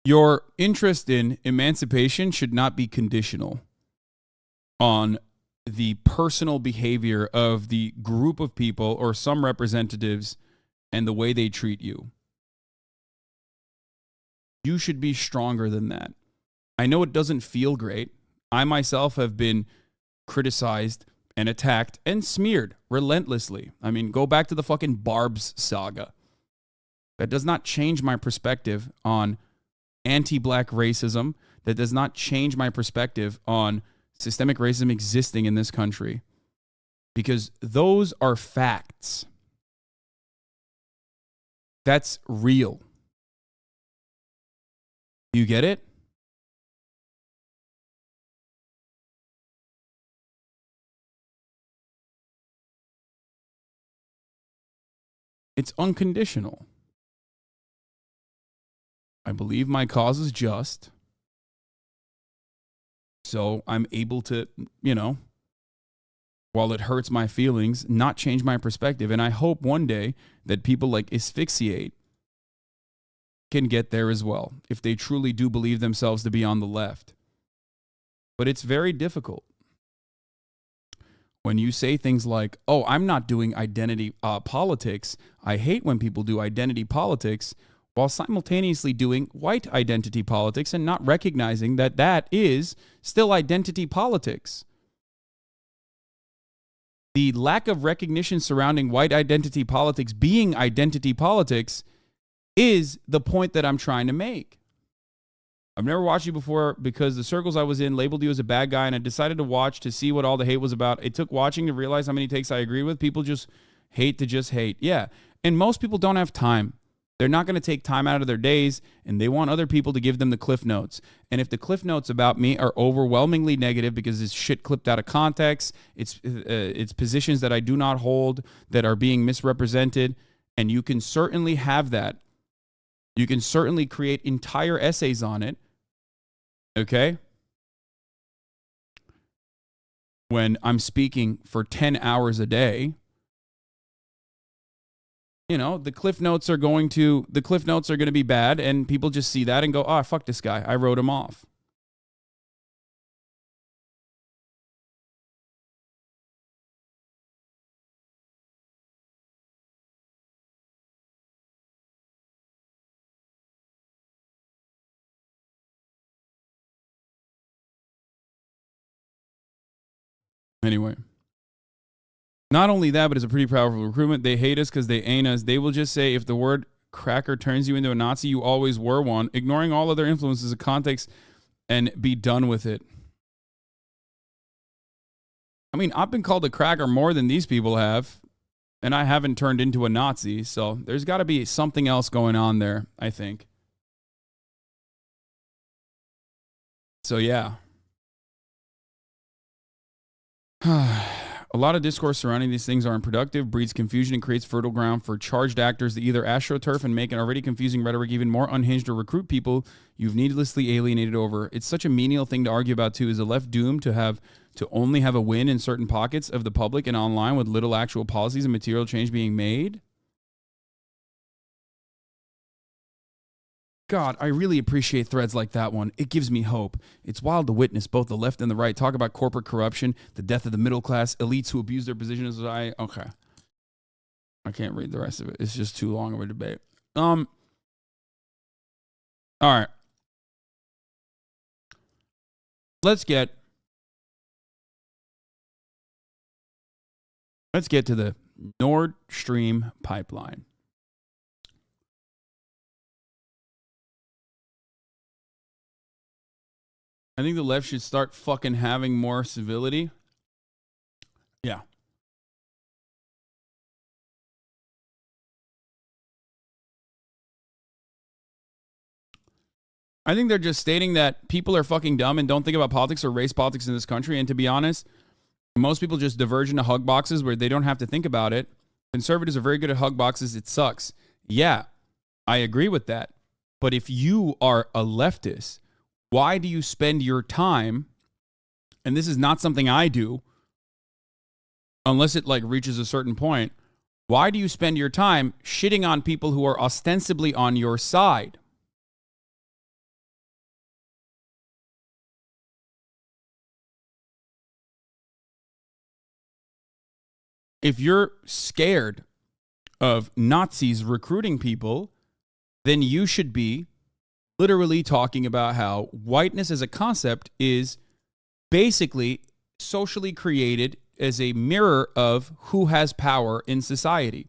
Your interest in emancipation should not be conditional on the personal behavior of the group of people or some representatives and the way they treat you. You should be stronger than that. I know it doesn't feel great. I myself have been criticized and attacked and smeared relentlessly. I mean, go back to the fucking Barb's saga. That does not change my perspective on anti-black racism. That does not change my perspective on systemic racism existing in this country, because those are facts. That's real. You get it? It's unconditional. I believe my cause is just. So I'm able to, while it hurts my feelings, not change my perspective. And I hope one day that people like Asphyxiate can get there as well, if they truly do believe themselves to be on the left. But it's very difficult. When you say things like, oh, I'm not doing identity politics, I hate when people do identity politics, while simultaneously doing white identity politics and not recognizing that that is still identity politics. The lack of recognition surrounding white identity politics being identity politics is the point that I'm trying to make. I've never watched you before because the circles I was in labeled you as a bad guy, and I decided to watch to see what all the hate was about. It took watching to realize how many takes I agree with. People just hate to just hate. Yeah, and most people don't have time. They're not going to take time out of their days, and they want other people to give them the cliff notes. And if the cliff notes about me are overwhelmingly negative because it's shit clipped out of context, it's positions that I do not hold that are being misrepresented, and you can certainly have that. You can certainly create entire essays on it. Okay? When I'm speaking for 10 hours a day, the cliff notes are going to be bad, and people just see that and go, "Oh, fuck this guy. I wrote him off." Anyway. Not only that, but it's a pretty powerful recruitment. They hate us because they ain't us. They will just say, if the word cracker turns you into a Nazi, you always were one, ignoring all other influences of context, and be done with it. I mean, I've been called a cracker more than these people have, and I haven't turned into a Nazi, so there's got to be something else going on there, I think. So, yeah. A lot of discourse surrounding these things are unproductive, breeds confusion, and creates fertile ground for charged actors to either astroturf and make an already confusing rhetoric even more unhinged, or recruit people you've needlessly alienated over. It's such a menial thing to argue about, too. Is the left doomed to only have a win in certain pockets of the public and online with little actual policies and material change being made? God, I really appreciate threads like that one. It gives me hope. It's wild to witness both the left and the right talk about corporate corruption, the death of the middle class, elites who abuse their position as I. Okay. I can't read the rest of it. It's just too long of a debate. All right. Let's get to the Nord Stream pipeline. I think the left should start fucking having more civility. Yeah. I think they're just stating that people are fucking dumb and don't think about politics or race politics in this country. And to be honest, most people just diverge into hug boxes where they don't have to think about it. Conservatives are very good at hug boxes. It sucks. Yeah, I agree with that. But if you are a leftist, why do you spend your time, and this is not something I do, unless it reaches a certain point, why do you spend your time shitting on people who are ostensibly on your side? If you're scared of Nazis recruiting people, then you should be literally talking about how whiteness as a concept is basically socially created as a mirror of who has power in society.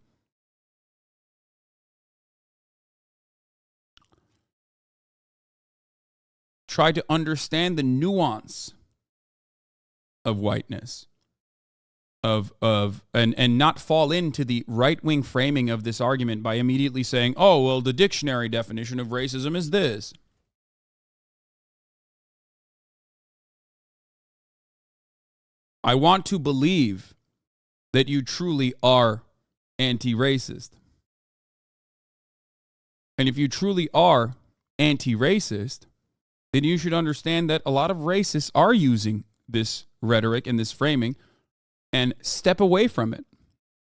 Try to understand the nuance of whiteness. and not fall into the right-wing framing of this argument by immediately saying, oh, well, the dictionary definition of racism is this. I want to believe that you truly are anti-racist. And if you truly are anti-racist, then you should understand that a lot of racists are using this rhetoric and this framing and step away from it.